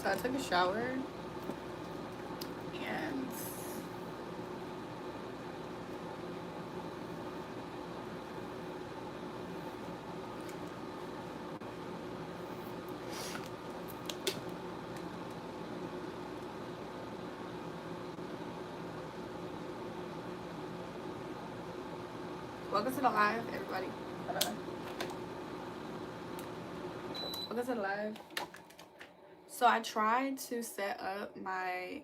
So I took a shower and welcome to the live, everybody. Hold on. Welcome to the live. So I tried to set up my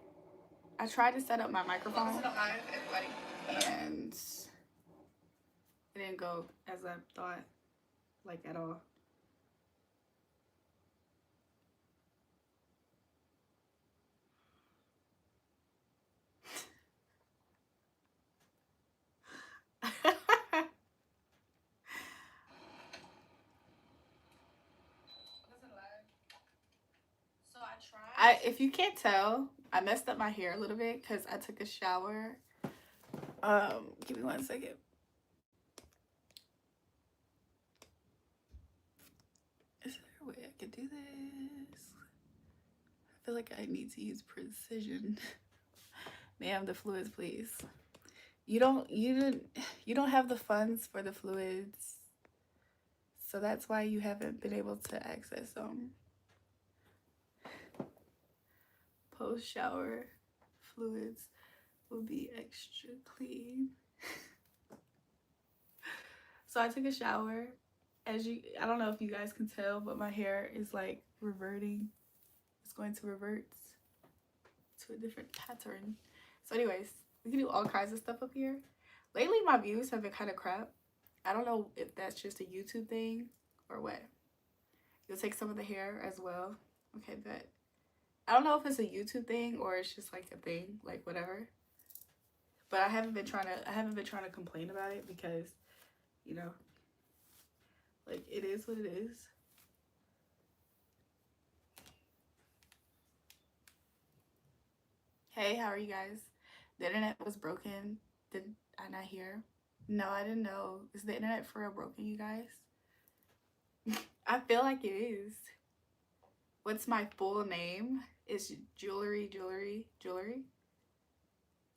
microphone. Welcome to the live, everybody. And it didn't go as I thought, like at all. If you can't tell, I messed up my hair a little bit because I took a shower. Give me 1 second. Is there a way I could do this? I feel like I need to use precision. Ma'am, the fluids, please. You don't have the funds for the fluids, so that's why you haven't been able to access them. Post shower fluids will be extra clean. So I took a shower. I don't know if you guys can tell, but my hair is like reverting. It's going to revert to a different pattern. So anyways, we can do all kinds of stuff up here. Lately my views have been kind of crap. I don't know if that's just a YouTube thing or what. You'll take some of the hair as well. Okay, but I don't know if it's a YouTube thing or it's just like a thing, like whatever. But I haven't been trying to complain about it because, you know, like it is what it is. Hey, how are you guys? The internet was broken. Did I not hear? No, I didn't know. Is the internet for real broken, you guys? I feel like it is. What's my full name? It's JulraeJulrae.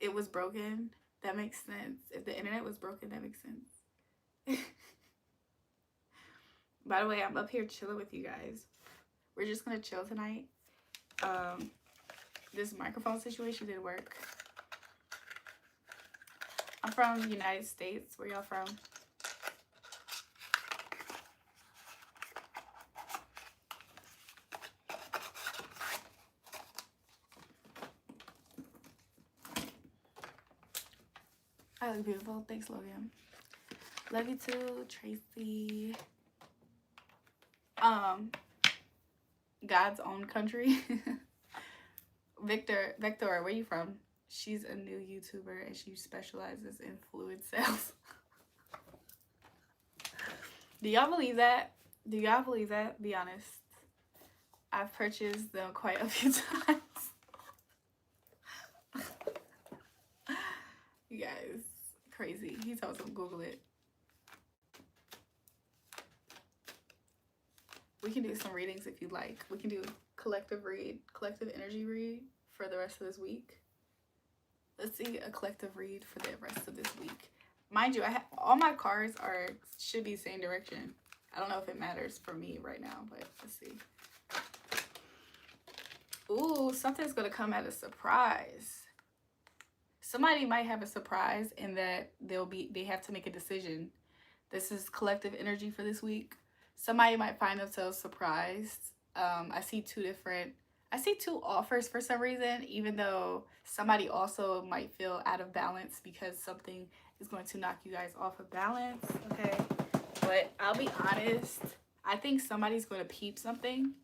It was broken. That makes sense. If the internet was broken, that makes sense. By the way, I'm up here chilling with you guys. We're just gonna chill tonight. This microphone situation didn't work. I'm from the United States. Where y'all from? I look beautiful. Thanks, Logan. Love you too, Tracy. God's own country. Vector, where you from? She's a new YouTuber and she specializes in fluid sales. Do y'all believe that? Do y'all believe that? Be honest. I've purchased them quite a few times. You guys, crazy. He told us to Google it. We can do some readings if you like. We can do collective energy read for the rest of this week. Let's see a collective read for the rest of this week. Mind you, all my cards should be same direction. I don't know if it matters for me right now, but let's see. Ooh, something's gonna come at a surprise. Somebody might have a surprise in that they have to make a decision. This is collective energy for this week. Somebody might find themselves surprised. I see two offers for some reason, even though somebody also might feel out of balance because something is going to knock you guys off of balance, okay? But I'll be honest, I think somebody's going to peep something,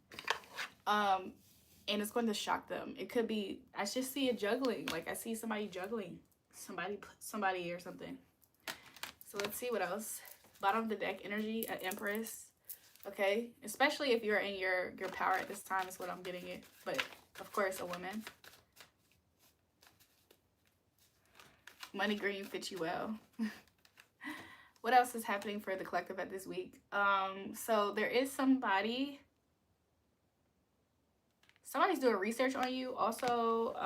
and it's going to shock them. It could be, I just see it juggling. Like I see somebody juggling, somebody or something. So let's see what else. Bottom of the deck energy, an Empress. Okay, especially if you're in your power at this time is what I'm getting it. But of course, a woman. Money green fits you well. What else is happening for the collective at this week? So there is somebody Somebody's doing research on you. Also,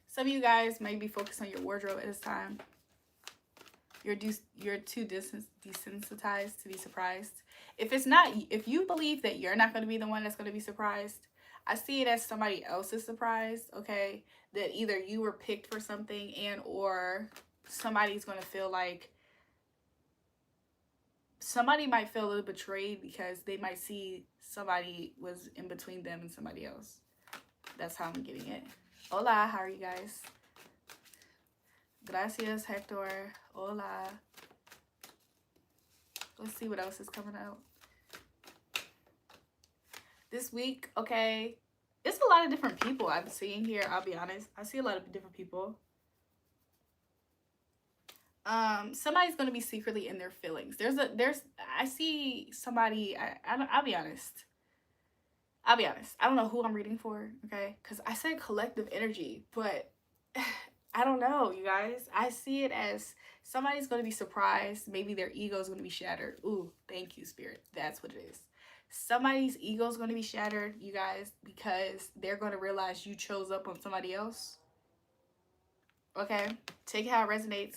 some of you guys may be focused on your wardrobe at this time. You're too desensitized to be surprised. If you believe that you're not going to be the one that's going to be surprised, I see it as somebody else's surprise, okay? That either you were picked for something and or somebody's going to feel like, somebody might feel a little betrayed because they might see somebody was in between them and somebody else. That's how I'm getting it. Hola, how are you guys? Gracias, Hector. Hola. Let's see what else is coming out. This week, okay, it's a lot of different people I'm seeing here, I'll be honest. I see a lot of different people. Somebody's gonna be secretly in their feelings. I see somebody, I'll be honest. I don't know who I'm reading for, okay? Because I said collective energy, but I don't know, you guys. I see it as somebody's going to be surprised. Maybe their ego is going to be shattered. Ooh, thank you, Spirit. That's what it is. Somebody's ego is going to be shattered, you guys, because they're going to realize you chose up on somebody else. Okay? Take it how it resonates.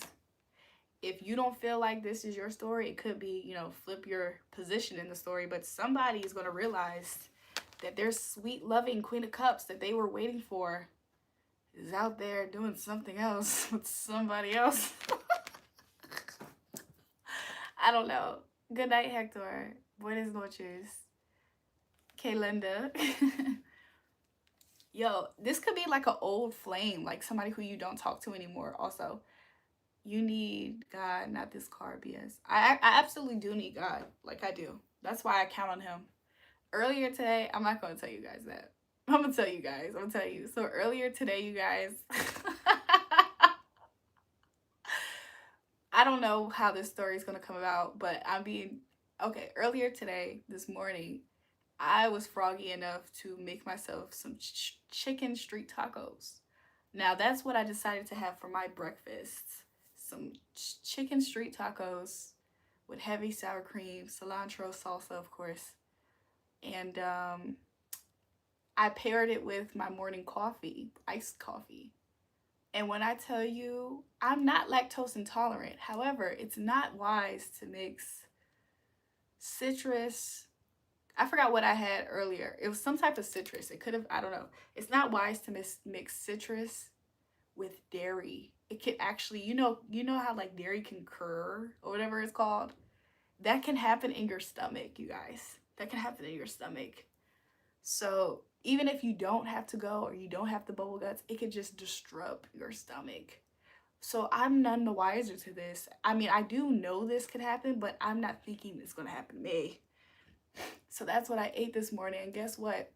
If you don't feel like this is your story, it could be, you know, flip your position in the story, but somebody is going to realize that their sweet, loving Queen of Cups that they were waiting for is out there doing something else with somebody else. I don't know. Good night, Hector. Buenas noches. Kalinda. Yo, this could be like an old flame, like somebody who you don't talk to anymore. Also, you need God, not this card BS. I absolutely do need God. Like, I do. That's why I count on him. Earlier today, I'm not going to tell you guys that. I'm going to tell you guys. I'm going to tell you. So earlier today, you guys, I don't know how this story is going to come about, but okay, earlier today, this morning, I was froggy enough to make myself some chicken street tacos. Now, that's what I decided to have for my breakfast. Some chicken street tacos with heavy sour cream, cilantro salsa, of course. And I paired it with my morning coffee, iced coffee. And when I tell you, I'm not lactose intolerant. However, it's not wise to mix citrus. I forgot what I had earlier. It was some type of citrus. It could have, I don't know. It's not wise to mix citrus with dairy. It can actually, you know how like dairy can cur or whatever it's called? That can happen in your stomach, you guys. That can happen in your stomach. So even if you don't have to go or you don't have the bubble guts, it could just disrupt your stomach. So I'm none the wiser to this. I mean, I do know this could happen, but I'm not thinking it's going to happen to me. So that's what I ate this morning. And guess what?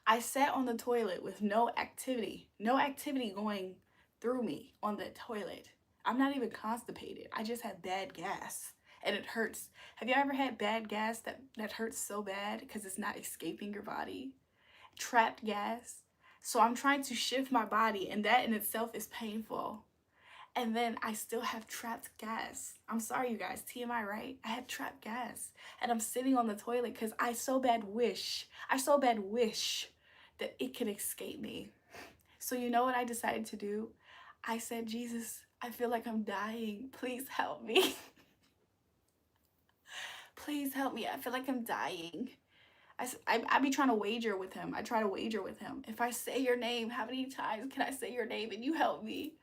I sat on the toilet with no activity going through me on the toilet. I'm not even constipated. I just had bad gas. And it hurts. Have you ever had bad gas that hurts so bad because it's not escaping your body? Trapped gas. So I'm trying to shift my body, and that in itself is painful. And then I still have trapped gas. I'm sorry, you guys. TMI, right? I had trapped gas. And I'm sitting on the toilet because I so bad wish that it could escape me. So you know what I decided to do? I said, Jesus, I feel like I'm dying. Please help me. Please help me. I feel like I'm dying. I be trying to wager with him. I try to wager with him. If I say your name, how many times can I say your name and you help me?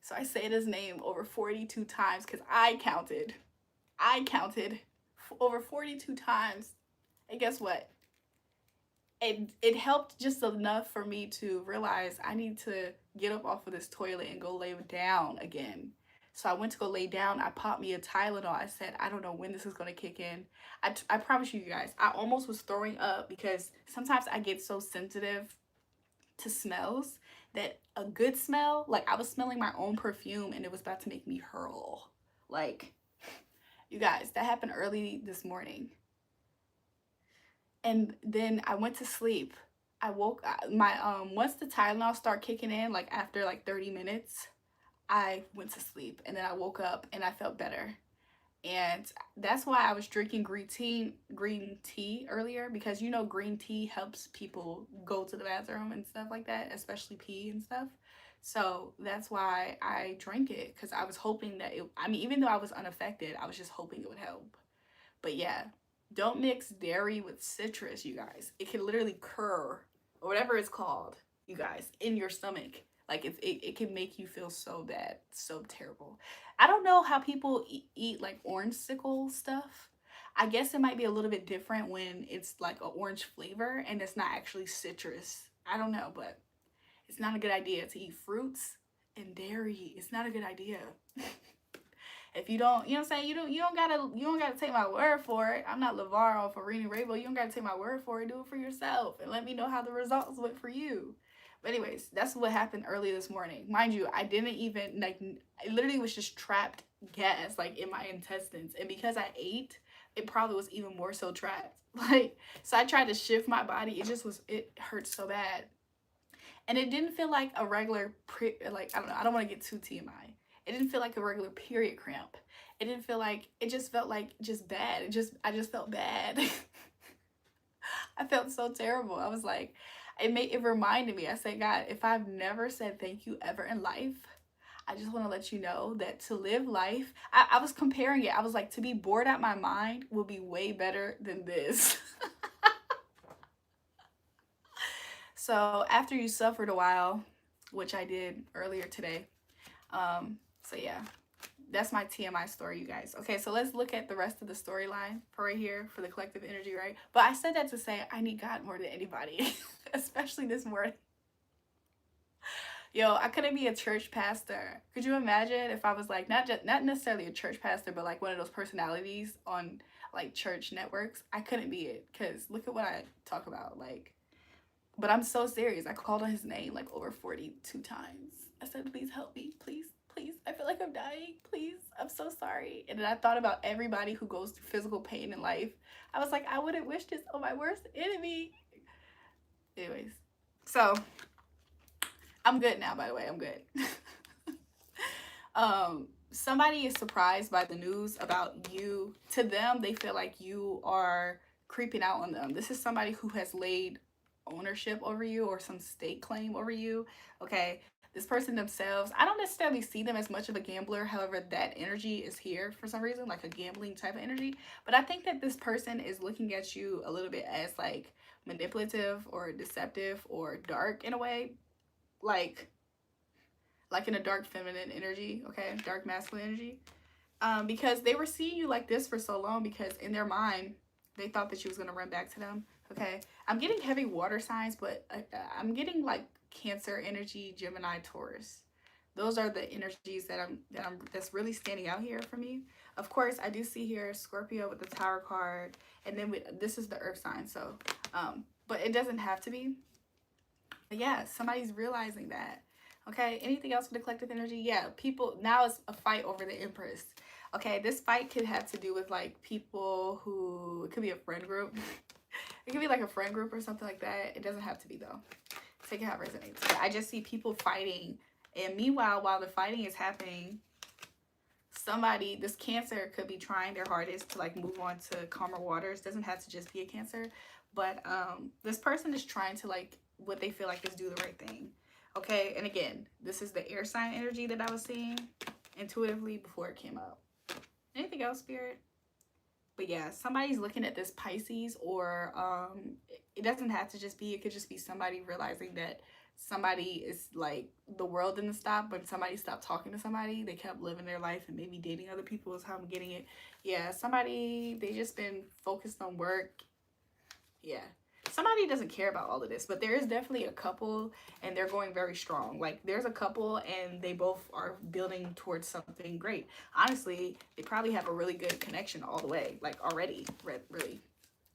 So I said his name over 42 times because I counted over 42 times. And guess what? It helped just enough for me to realize I need to get up off of this toilet and go lay down again. So I went to go lay down. I popped me a Tylenol. I said, I don't know when this is going to kick in. I promise you guys, I almost was throwing up because sometimes I get so sensitive to smells that a good smell, like I was smelling my own perfume and it was about to make me hurl. Like, you guys, that happened early this morning. And then I went to sleep. I woke once the Tylenol started kicking in, like after like 30 minutes, I went to sleep and then I woke up and I felt better. And that's why I was drinking green tea earlier, because you know green tea helps people go to the bathroom and stuff like that, especially pee and stuff. So that's why I drank it, because I was hoping that it, I mean, even though I was unaffected, I was just hoping it would help. But yeah, don't mix dairy with citrus, you guys. It can literally cur, or whatever it's called, you guys, in your stomach. Like it can make you feel so bad, so terrible. I don't know how people eat like orange sickle stuff. I guess it might be a little bit different when it's like an orange flavor and it's not actually citrus. I don't know, but it's not a good idea to eat fruits and dairy. It's not a good idea. If you don't, you know what I'm saying, you don't gotta take my word for it. I'm not LeVar off of Rena Rainbow. You don't gotta take my word for it. Do it for yourself and let me know how the results went for you. But anyways, that's what happened early this morning. Mind you, I didn't even like, I literally was just trapped gas like in my intestines, and because I ate, it probably was even more so trapped. Like, so I tried to shift my body. It hurt so bad, and it didn't feel like a regular like, I don't know, I don't want to get too TMI. It didn't feel like a regular period cramp. It didn't feel like, it just felt like just bad. I just felt bad. I felt so terrible. I was like, it reminded me. I said, God, if I've never said thank you ever in life, I just want to let you know that to live life, I was comparing it. I was like, to be bored out my mind will be way better than this. So after you suffered a while, which I did earlier today, so yeah, that's my TMI story, you guys. Okay, so let's look at the rest of the storyline for right here for the collective energy, right? But I said that to say I need God more than anybody, especially this morning. Yo, I couldn't be a church pastor. Could you imagine if I was like, not necessarily a church pastor, but like one of those personalities on like church networks? I couldn't be it, because look at what I talk about. Like, but I'm so serious. I called on his name like over 42 times. I said, please help me. Please, please. I feel like I'm dying. Please. I'm so sorry. And then I thought about everybody who goes through physical pain in life. I was like, I wouldn't wish this on my worst enemy. Anyways, so I'm good now, by the way. I'm good. Somebody is surprised by the news about you. To them, they feel like you are creeping out on them. This is somebody who has laid ownership over you or some state claim over you. Okay, this person themselves, I don't necessarily see them as much of a gambler. However, that energy is here for some reason, like a gambling type of energy. But I think that this person is looking at you a little bit as like manipulative or deceptive or dark in a way, like in a dark feminine energy. Okay, dark masculine energy. Because they were seeing you like this for so long, because in their mind they thought that you was gonna run back to them. Okay, I'm getting heavy water signs, but I'm getting like Cancer energy, Gemini, Taurus. Those are the energies that's really standing out here for me. Of course, I do see here Scorpio with the Tower card, and then this is the Earth sign. So, but it doesn't have to be. But yeah, somebody's realizing that. Okay, anything else with the collective energy? Yeah, people, now it's a fight over the Empress. Okay, this fight could have to do with like people who, it could be a friend group. It could be like a friend group or something like that. It doesn't have to be though. Take it how it resonates. But I just see people fighting. And meanwhile, while the fighting is happening, somebody, this Cancer could be trying their hardest to like move on to calmer waters. Doesn't have to just be a Cancer. But this person is trying to like, what they feel like is do the right thing. Okay, and again, this is the air sign energy that I was seeing intuitively before it came up. Anything else, Spirit? But yeah, somebody's looking at this Pisces, or it doesn't have to just be, it could just be somebody realizing that somebody is like, the world didn't stop when somebody stopped talking to somebody. They kept living their life and maybe dating other people is how I'm getting it. Yeah, somebody, they just been focused on work. Yeah, somebody doesn't care about all of this, but there is definitely a couple and they're going very strong. Like there's a couple and they both are building towards something great. Honestly, they probably have a really good connection all the way, like already, really.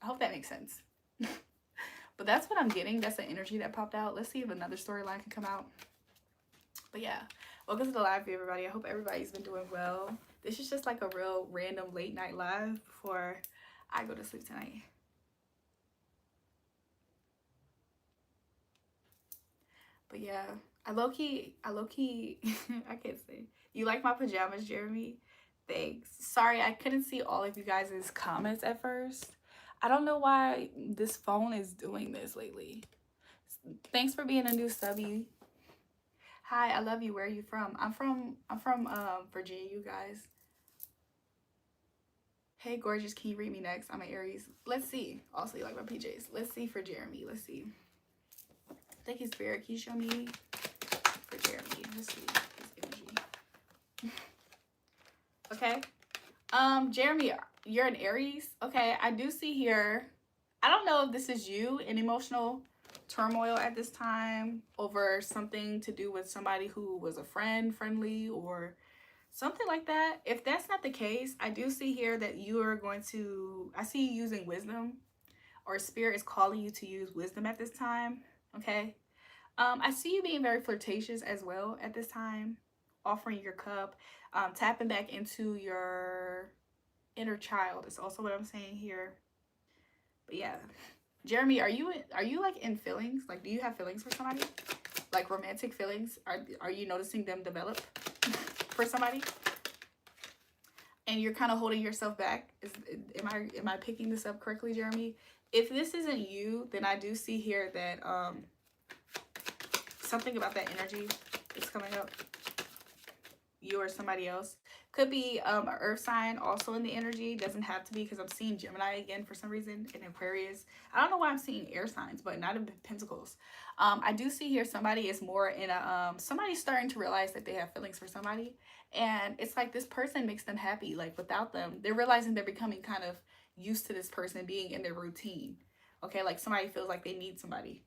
I hope that makes sense. But that's what I'm getting. That's the energy that popped out. Let's see if another storyline can come out. But yeah, welcome to the live view, everybody. I hope everybody's been doing well. This is just like a real random late night live before I go to sleep tonight. But yeah, I low-key, I can't say. You like my pajamas, Jeremy? Thanks. Sorry, I couldn't see all of you guys' comments at first. I don't know why this phone is doing this lately. Thanks for being a new subby. Hi, I love you. Where are you from? I'm from Virginia, you guys. Hey, gorgeous. Can you read me next? I'm an Aries. Let's see. Also, you like my PJs. Let's see for Jeremy. Let's see. Thank you, Spirit. Can you show me for Jeremy? Let's see his energy. Okay. Jeremy, you're an Aries. Okay, I do see here. I don't know if this is you in emotional turmoil at this time over something to do with somebody who was a friendly, or something like that. If that's not the case, I do see here that you are going to, I see you using wisdom, or Spirit is calling you to use wisdom at this time. Okay. I see you being very flirtatious as well at this time, offering your cup, tapping back into your inner child is also what I'm saying here. But yeah, Jeremy, are you like in feelings? Like, do you have feelings for somebody? Like romantic feelings? Are you noticing them develop for somebody? And you're kind of holding yourself back. Am I picking this up correctly, Jeremy? If this isn't you, then I do see here that something about that energy is coming up. You or somebody else. Could be an earth sign also in the energy. Doesn't have to be, because I'm seeing Gemini again for some reason, and Aquarius. I don't know why I'm seeing air signs, but not in Pentacles. I do see here somebody is more in a somebody's starting to realize that they have feelings for somebody, and it's like this person makes them happy. Like without them, they're realizing they're becoming kind of used to this person being in their routine. Okay, like somebody feels like they need somebody.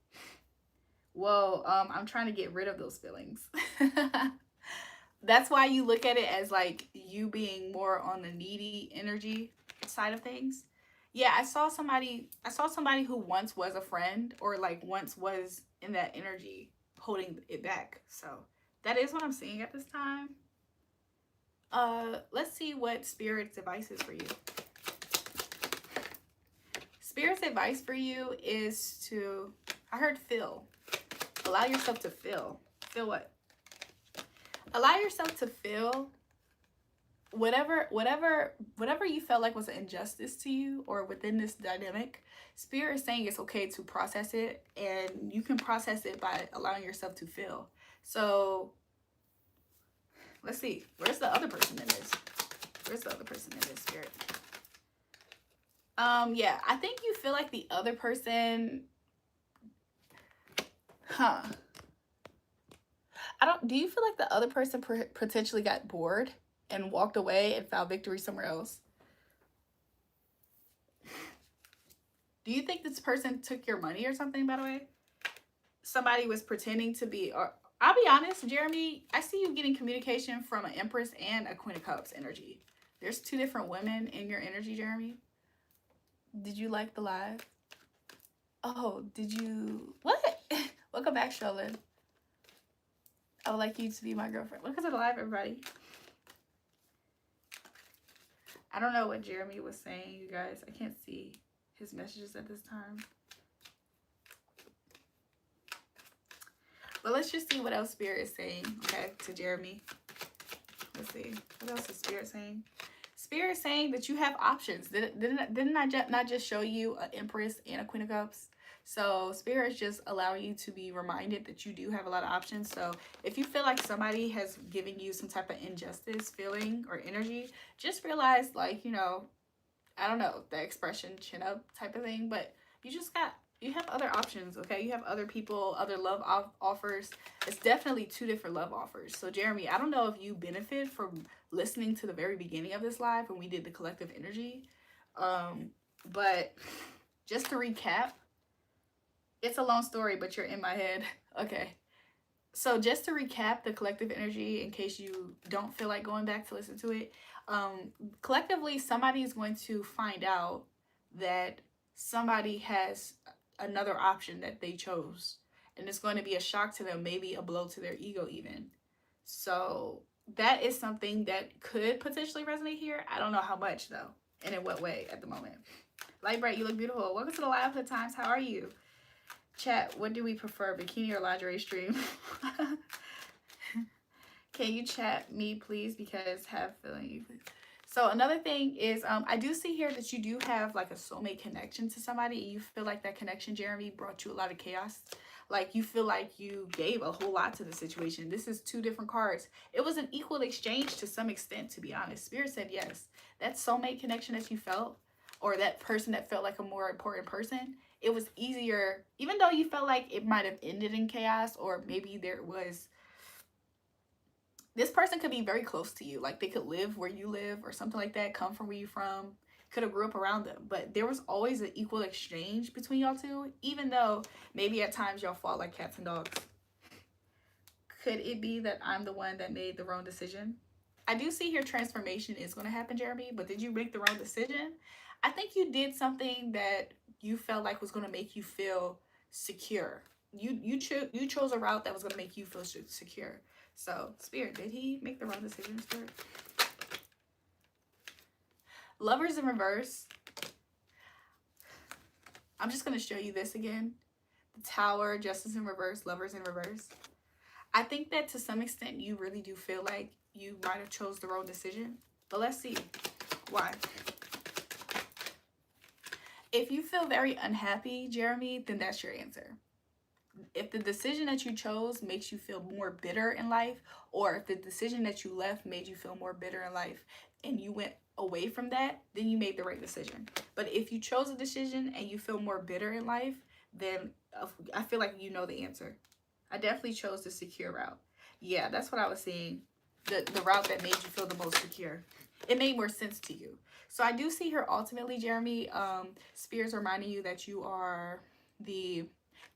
Well, I'm trying to get rid of those feelings. That's why you look at it as like you being more on the needy energy side of things. Yeah, I saw somebody who once was a friend, or like once was in that energy holding it back. So that is what I'm seeing at this time. Let's see what Spirit's advice is for you. Spirit's advice for you is to, I heard feel. Allow yourself to feel. Feel what? Allow yourself to feel whatever you felt like was an injustice to you or within this dynamic. Spirit is saying it's okay to process it, and you can process it by allowing yourself to feel. So let's see, where's the other person in this? Where's the other person in this, Spirit? Yeah, I think you feel like the other person, do you feel like the other person potentially got bored and walked away and found victory somewhere else? Do you think this person took your money or something, by the way? Somebody was pretending to be, or I'll be honest, Jeremy, I see you getting communication from an Empress and a Queen of Cups energy. There's two different women in your energy, Jeremy. Did you like the live? Oh, did you? What? Welcome back, Sholin. I would like you to be my girlfriend. Welcome to the live, everybody. I don't know what Jeremy was saying, you guys. I can't see his messages at this time. But let's just see what else Spirit is saying, okay, to Jeremy. Let's see. What else is Spirit saying? Spirit is saying that you have options. Didn't I not just show you an Empress and a Queen of Cups? So Spirit is just allowing you to be reminded that you do have a lot of options. So if you feel like somebody has given you some type of injustice feeling or energy, just realize, like, you know, I don't know, the expression chin up type of thing, but you have other options, okay? You have other people, other love offers. It's definitely two different love offers. So Jeremy, I don't know if you benefit from listening to the very beginning of this live when we did the collective energy. But just to recap, it's a long story, but you're in my head. Okay. So just to recap the collective energy, in case you don't feel like going back to listen to it, collectively, somebody is going to find out that somebody has another option that they chose, and it's going to be a shock to them, maybe a blow to their ego even. So that is something that could potentially resonate here. I don't know how much though, and in what way at the moment. Light Bright, you look beautiful. Welcome to the live Hood Times. How are you? Chat, what do we prefer, bikini or lingerie stream? Can you chat me, please? Because have feeling you, please. So another thing is, I do see here that you do have like a soulmate connection to somebody, and you feel like that connection, Jeremy, brought you a lot of chaos. Like you feel like you gave a whole lot to the situation. This is two different cards. It was an equal exchange to some extent, to be honest. Spirit said yes. That soulmate connection that you felt, or that person that felt like a more important person, it was easier, even though you felt like it might have ended in chaos, or maybe there was, this person could be very close to you. Like they could live where you live or something like that, come from where you're from, could have grew up around them. But there was always an equal exchange between y'all two, even though maybe at times y'all fought like cats and dogs. Could it be that I'm the one that made the wrong decision? I do see here transformation is going to happen, Jeremy, but did you make the wrong decision? I think you did something that you felt like was going to make you feel secure. You chose a route that was going to make you feel secure. So, Spirit, did he make the wrong decision, Spirit? Lovers in reverse. I'm just going to show you this again. The Tower, Justice in reverse, Lovers in reverse. I think that to some extent you really do feel like you might have chose the wrong decision. But let's see why. If you feel very unhappy, Jeremy, then that's your answer. If the decision that you chose makes you feel more bitter in life, or if the decision that you left made you feel more bitter in life and you went away from that, then you made the right decision. But if you chose a decision and you feel more bitter in life, then I feel like you know the answer. I definitely chose the secure route. Yeah, that's what I was seeing. The route that made you feel the most secure. It made more sense to you. So I do see here ultimately, Jeremy, Spirit's reminding you that you are the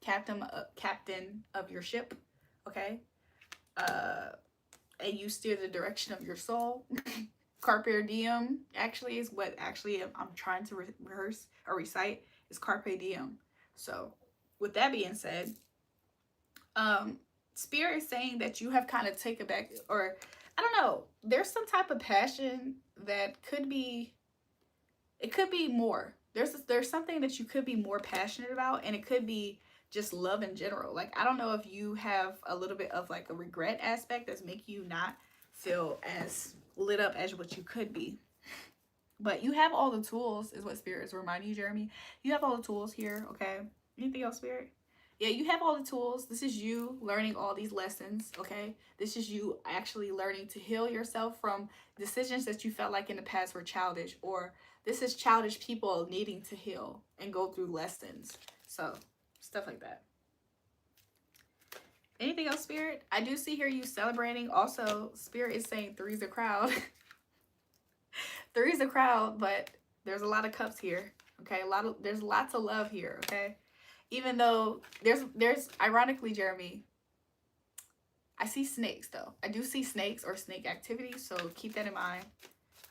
captain of your ship, okay? And you steer the direction of your soul. Carpe diem actually is what I'm trying to rehearse or recite is carpe diem. So with that being said, Spirit is saying that you have kind of taken back, or I don't know, there's some type of passion that could be, it could be more. There's something that you could be more passionate about, and it could be just love in general. Like, I don't know if you have a little bit of like a regret aspect that's making you not feel as lit up as what you could be. But you have all the tools, is what Spirit is reminding you, Jeremy. You have all the tools here, okay? Anything else, Spirit? Yeah, you have all the tools. This is you learning all these lessons, okay? This is you actually learning to heal yourself from decisions that you felt like in the past were childish, or this is childish people needing to heal and go through lessons. So, stuff like that. Anything else, Spirit? I do see here you celebrating. Also, Spirit is saying three's a crowd. Three's a crowd, but there's a lot of cups here, okay? There's lots of love here, okay? Even though there's ironically, Jeremy, I see snakes though. I do see snakes or snake activity, so keep that in mind.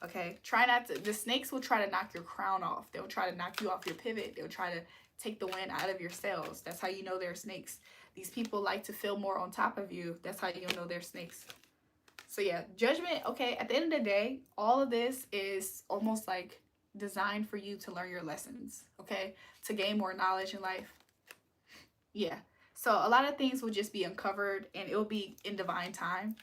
Okay, try not to, the snakes will try to knock your crown off. They'll try to knock you off your pivot. They'll try to take the wind out of your sails. That's how you know they're snakes. These people like to feel more on top of you. That's how you know they're snakes. So yeah, judgment, okay, at the end of the day, all of this is almost like designed for you to learn your lessons, okay? To gain more knowledge in life. Yeah. So a lot of things will just be uncovered, and it will be in divine time.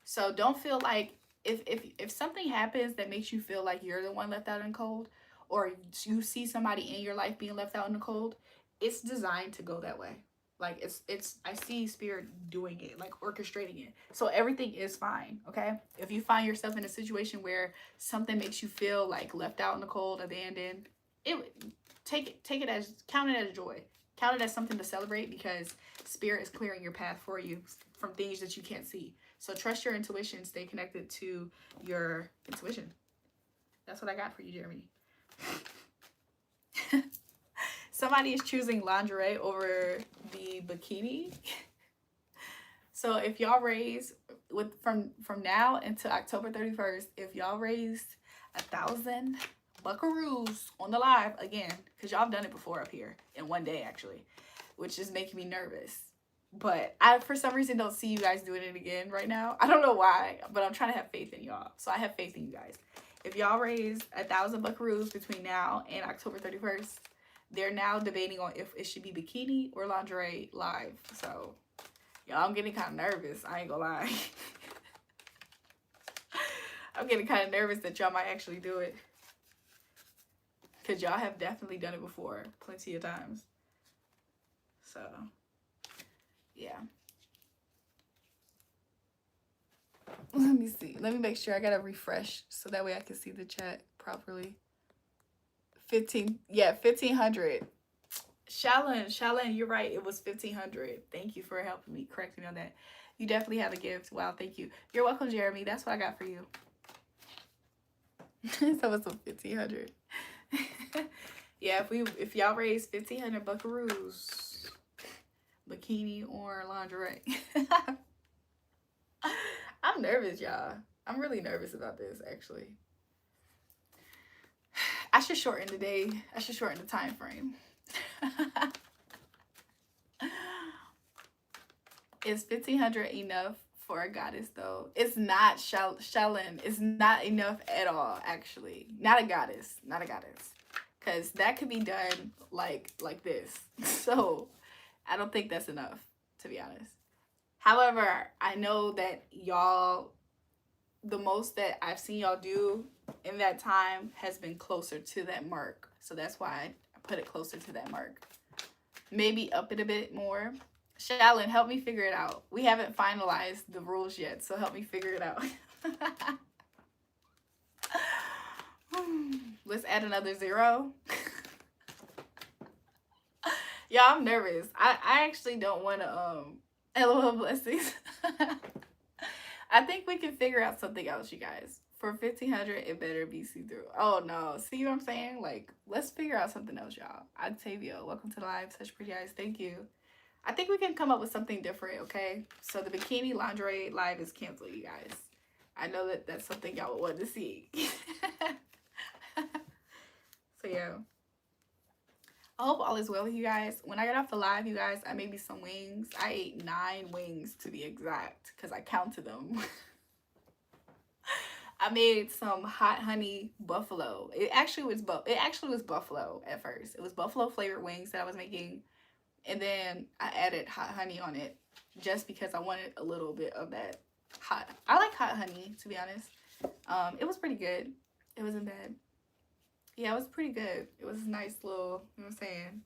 So don't feel like if something happens that makes you feel like you're the one left out in the cold, or you see somebody in your life being left out in the cold, it's designed to go that way. Like it's I see Spirit doing it, like orchestrating it. So everything is fine, okay? If you find yourself in a situation where something makes you feel like left out in the cold, abandoned, count it as joy. Count it as something to celebrate, because Spirit is clearing your path for you from things that you can't see. So trust your intuition. Stay connected to your intuition. That's what I got for you, Jeremy. Somebody is choosing lingerie over the bikini. So if y'all raise from now until October 31st, if y'all raised 1,000 buckaroos on the live again, because y'all have done it before up here in one day actually, which is making me nervous, but I for some reason don't see you guys doing it again right now. I don't know why, but I'm trying to have faith in y'all. So I have faith in you guys. If y'all raise 1,000 buckaroos between now and October 31st, they're now debating on if it should be bikini or lingerie live. So y'all, I'm getting kind of nervous, I ain't gonna lie. I'm getting kind of nervous that y'all might actually do it. Because y'all have definitely done it before. Plenty of times. So, yeah. Let me see. Let me make sure I got to refresh so that way I can see the chat properly. 15. Yeah, 1,500. Shalyn, you're right. It was 1,500. Thank you for helping me, correcting me on that. You definitely have a gift. Wow, thank you. You're welcome, Jeremy. That's what I got for you. So it's 1,500. Yeah, if y'all raise 1,500 buckaroos, bikini or lingerie. I'm nervous, y'all. I'm really nervous about this, actually. I should shorten the day. I should shorten the time frame. Is 1,500 enough for a goddess, though? It's not, Shalyn. It's not enough at all, actually. Not a goddess. Not a goddess. Because that could be done like this. So, I don't think that's enough, to be honest. However, I know that y'all, the most that I've seen y'all do in that time has been closer to that mark. So that's why I put it closer to that mark. Maybe up it a bit more. Shalyn, help me figure it out. We haven't finalized the rules yet, so help me figure it out. Let's add another 0. Y'all, I'm nervous. I actually don't want to, LOL blessings. I think we can figure out something else, you guys. For 1,500, it better be see-through. Oh, no. See what I'm saying? Like, let's figure out something else, y'all. Octavio, welcome to the live. Such pretty eyes. Thank you. I think we can come up with something different, okay? So the bikini lingerie live is canceled, you guys. I know that that's something y'all would want to see. So, yeah. I hope all is well with you guys. When I get off the live, you guys, I made me some wings. I ate 9 wings to be exact because I counted them. I made some hot honey buffalo. It actually was buffalo at first. It was buffalo flavored wings that I was making. And then I added hot honey on it just because I wanted a little bit of that hot. I like hot honey, to be honest. It was pretty good. It wasn't bad. Yeah, it was pretty good. It was a nice little, you know what I'm saying?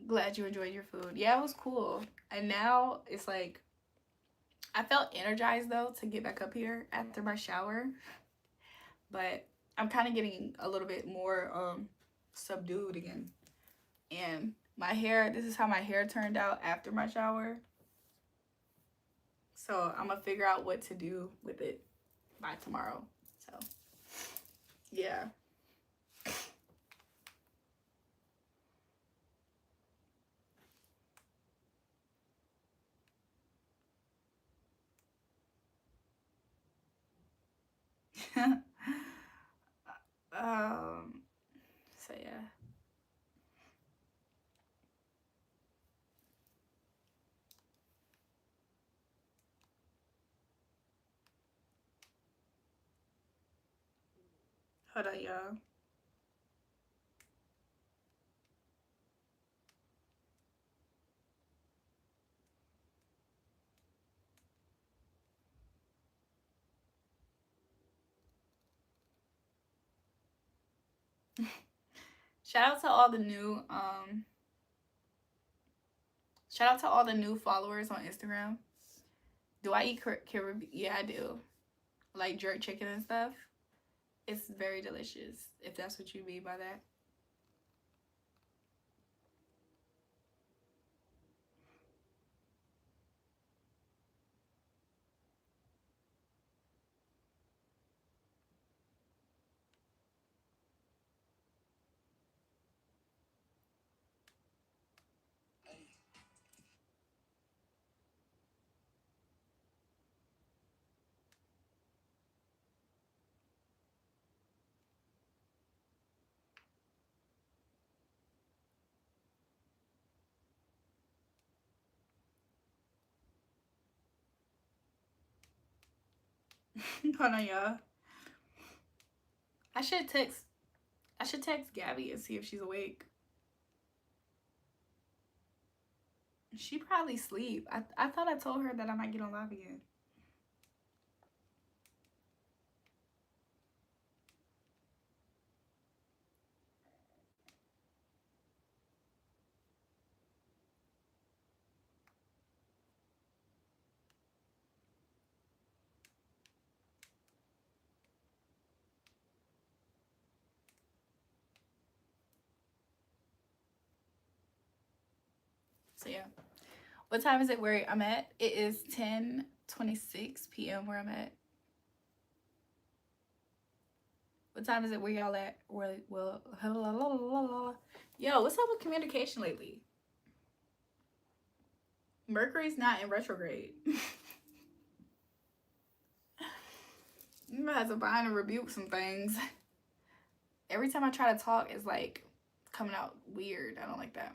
Glad you enjoyed your food. Yeah, it was cool. And now it's like, I felt energized though to get back up here after my shower. But I'm kind of getting a little bit more subdued again. And my hair, this is how my hair turned out after my shower. So I'm gonna figure out what to do with it by tomorrow. So yeah. So yeah. Hold on, y'all. Shout out to all the new followers on Instagram. Do I eat Caribbean? Yeah, I do. Like jerk chicken and stuff. It's very delicious, if that's what you mean by that. Hold on, y'all. I should text Gabby and see if she's awake. She probably sleep. I thought I told her that I might get on live again. So yeah. What time is it where I'm at? It is 10:26 p.m. where I'm at. What time is it where y'all at? Well, yo, what's up with communication lately? Mercury's not in retrograde. I'm gonna have to bind and rebuke some things. Every time I try to talk, it's like coming out weird. I don't like that.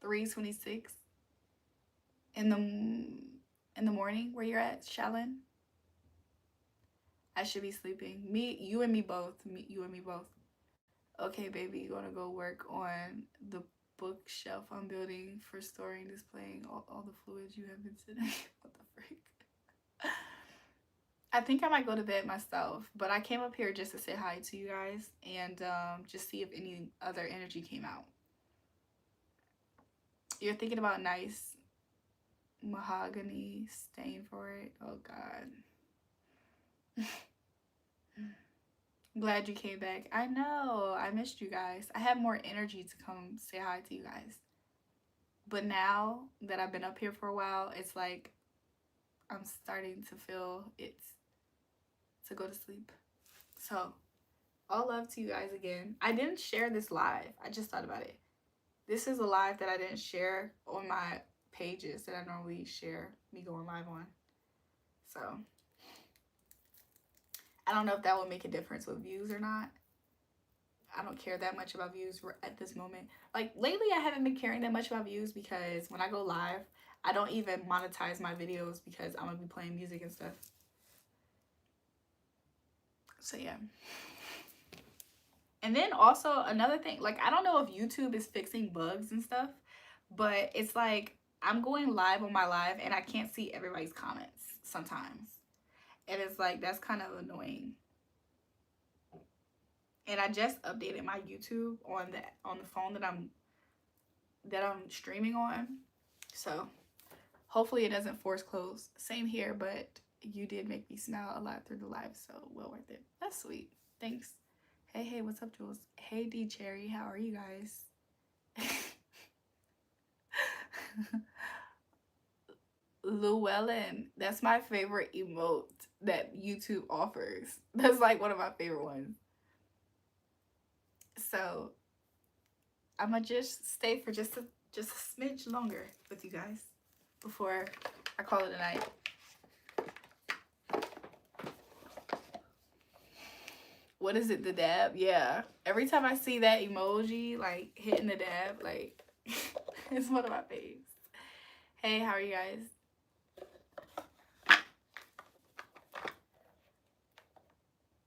3:26 in the morning where you're at, Shalyn. I should be sleeping. You and me both. You and me both. Okay, baby, you gonna go work on the bookshelf I'm building for storing, displaying all the fluids you have been sitting. What the freak? I think I might go to bed myself, but I came up here just to say hi to you guys and just see if any other energy came out. You're thinking about nice mahogany stain for it. Oh God. Glad you came back. I know. I missed you guys. I have more energy to come say hi to you guys. But now that I've been up here for a while, it's like I'm starting to feel it's to go to sleep. So, all love to you guys again. I didn't share this live. I just thought about it. This is a live that I didn't share on my pages that I normally share me going live on. So, I don't know if that will make a difference with views or not. I don't care that much about views at this moment. Like lately I haven't been caring that much about views because when I go live, I don't even monetize my videos because I'm gonna be playing music and stuff. So yeah. And then also another thing, like I don't know if YouTube is fixing bugs and stuff, but it's like I'm going live on my live and I can't see everybody's comments sometimes. And it's like that's kind of annoying. And I just updated my YouTube on the phone that I'm streaming on. So hopefully it doesn't force close. Same here, but you did make me smile a lot through the live, so well worth it. That's sweet. Thanks. Hey, what's up, Jules? Hey, D Cherry, how are you guys? Llewellyn, that's my favorite emote that YouTube offers. That's like one of my favorite ones. So I'm gonna just stay for just a smidge longer with you guys before I call it a night. What is it, the dab? Yeah. Every time I see that emoji, like hitting the dab, like it's one of my faves. Hey, how are you guys?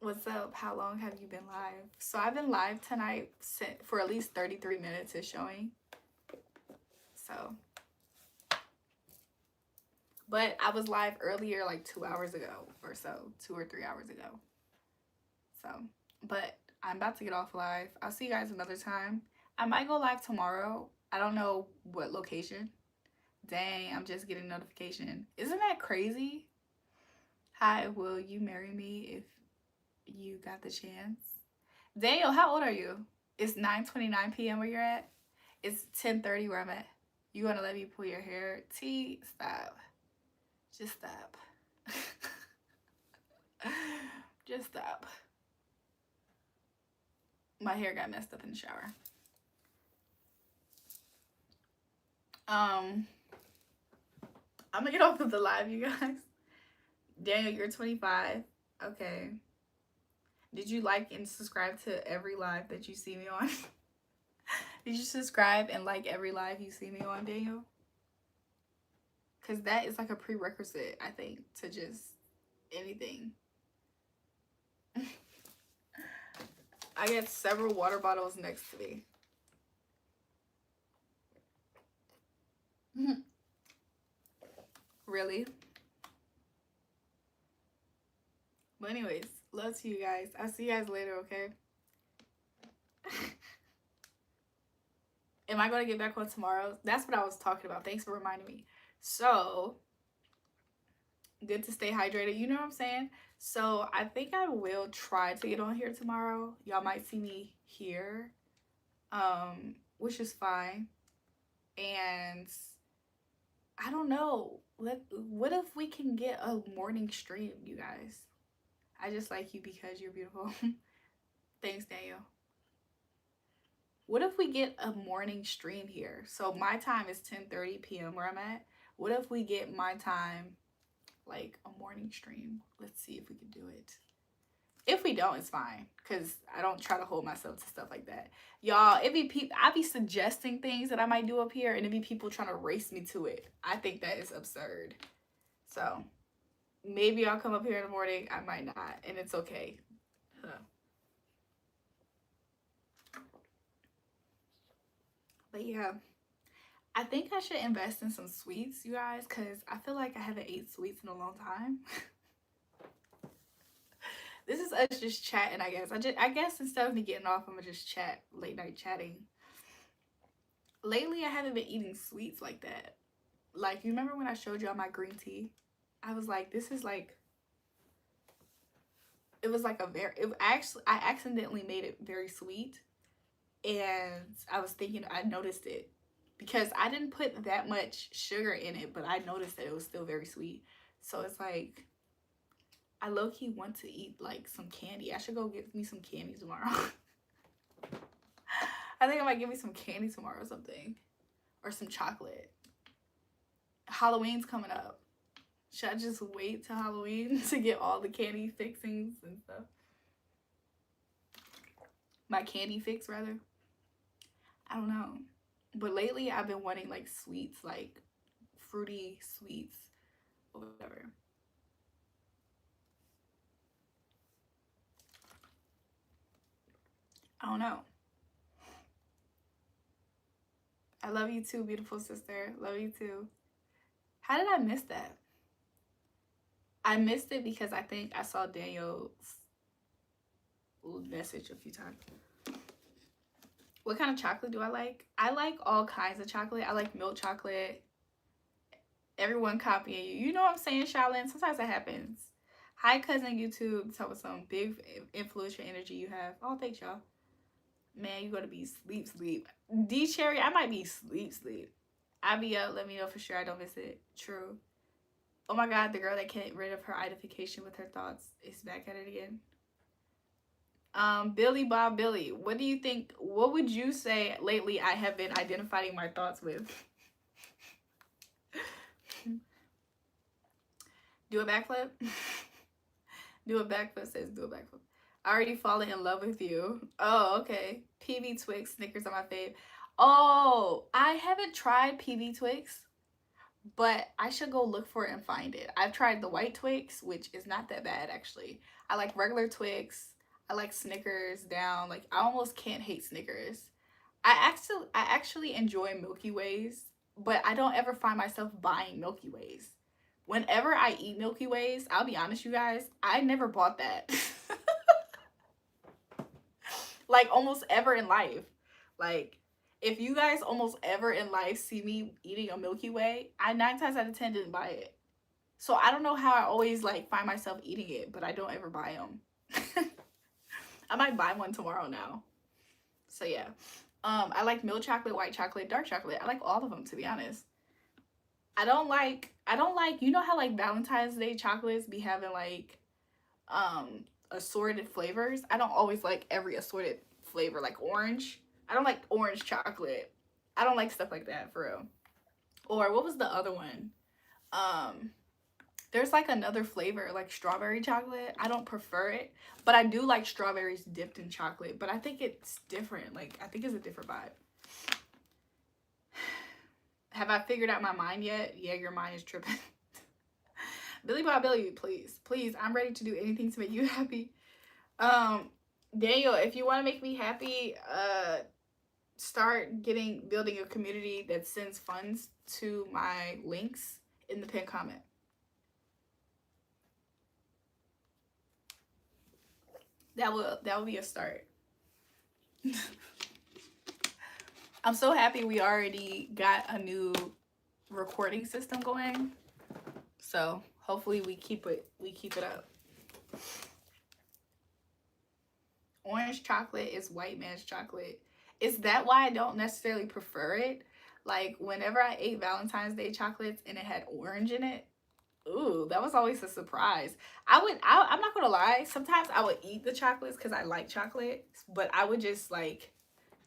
What's up? How long have you been live? So I've been live tonight for at least 33 minutes is showing. So, but I was live earlier, like 2 hours ago or so, 2 or 3 hours ago. So, but I'm about to get off live. I'll see you guys another time. I might go live tomorrow. I don't know what location. Dang, I'm just getting notification. Isn't that crazy? Hi, will you marry me if you got the chance? Daniel, how old are you? It's 9:29 p.m. where you're at. It's 10:30 where I'm at. You want to let me pull your hair? T, stop. Just stop. Just stop. My hair got messed up in the shower. I'm gonna get off of the live, you guys. Daniel, you're 25. Okay. Did you like and subscribe to every live that you see me on? Did you subscribe and like every live you see me on, Daniel? Because that is like a prerequisite, I think, to just anything. I got several water bottles next to me. Really? But anyways, love to you guys. I'll see you guys later, okay? Am I going to get back on tomorrow? That's what I was talking about. Thanks for reminding me. So, good to stay hydrated. You know what I'm saying? So, I think I will try to get on here tomorrow. Y'all might see me here, which is fine. And I don't know. What if we can get a morning stream, you guys? I just like you because you're beautiful. Thanks, Daniel. What if we get a morning stream here? So my time is 10:30 p.m. where I'm at. What if we get my time like a morning stream? Let's see if we can do it. If we don't, it's fine, because I don't try to hold myself to stuff like that. Y'all, I be suggesting things that I might do up here, and it be people trying to race me to it. I think that is absurd. So maybe I'll come up here in the morning. I might not, and it's okay. Huh. But yeah, I think I should invest in some sweets, you guys, because I feel like I haven't ate sweets in a long time. This is us just chatting, I guess. I guess instead of me getting off, I'm gonna just chat, late night chatting. Lately, I haven't been eating sweets like that. Like, you remember when I showed y'all my green tea? I was like, this is like, it was like I accidentally made it very sweet. And I was thinking, I noticed it. Because I didn't put that much sugar in it, but I noticed that it was still very sweet. So it's like, I low-key want to eat like some candy. I should go get me some candy tomorrow. I think I might get me some candy tomorrow or something. Or some chocolate. Halloween's coming up. Should I just wait till Halloween to get all the candy fixings and stuff? My candy fix, rather. I don't know. But lately, I've been wanting like sweets, like fruity sweets or whatever. I don't know. I love you too, beautiful sister. Love you too. How did I miss that? I missed it because I think I saw Daniel's message a few times. What kind of chocolate do I like? I like all kinds of chocolate. I like milk chocolate. Everyone copying you. You know what I'm saying, Shaolin? Sometimes that happens. Hi, cousin YouTube. Tell us some big influential energy you have. Oh, thanks, y'all. Man, you gotta be sleep. D Cherry, I might be sleep. I be up. Let me know for sure I don't miss it. True. Oh my God, the girl that can't get rid of her identification with her thoughts is back at it again. Billy Bob Billy, what do you think? What would you say lately I have been identifying my thoughts with? Do a backflip? Do a backflip says do a backflip. I already fallen in love with you. Oh, okay. PB Twix, Snickers are my fave. Oh, I haven't tried PB Twix, but I should go look for it and find it. I've tried the white Twix, which is not that bad actually. I like regular Twix. I like Snickers down. Like, I almost can't hate Snickers. I actually enjoy Milky Ways, but I don't ever find myself buying Milky Ways. Whenever I eat Milky Ways, I'll be honest, you guys, I never bought that. Like, almost ever in life. Like, if you guys almost ever in life see me eating a Milky Way, I 9 times out of 10 didn't buy it. So I don't know how I always like find myself eating it, but I don't ever buy them. I might buy one tomorrow now. So yeah. I like milk chocolate, white chocolate, dark chocolate. I like all of them, to be honest. I don't like, you know how like Valentine's Day chocolates be having like assorted flavors? I don't always like every assorted flavor, like orange. I don't like orange chocolate. I don't like stuff like that, for real. Or what was the other one? There's like another flavor, like strawberry chocolate. I don't prefer it, but I do like strawberries dipped in chocolate. But I think it's different. Like, I think it's a different vibe. Have I figured out my mind yet? Yeah, your mind is tripping. Billy Bob Billy, please. Please, I'm ready to do anything to make you happy. Daniel, if you want to make me happy, start building a community that sends funds to my links in the pinned comment. That will be a start. I'm so happy we already got a new recording system going. So hopefully we keep it up. Orange chocolate is white man's chocolate. Is that why I don't necessarily prefer it? Like, whenever I ate Valentine's Day chocolates and it had orange in it, ooh, that was always a surprise. I'm not gonna lie, sometimes I would eat the chocolates because I like chocolate, but I would just like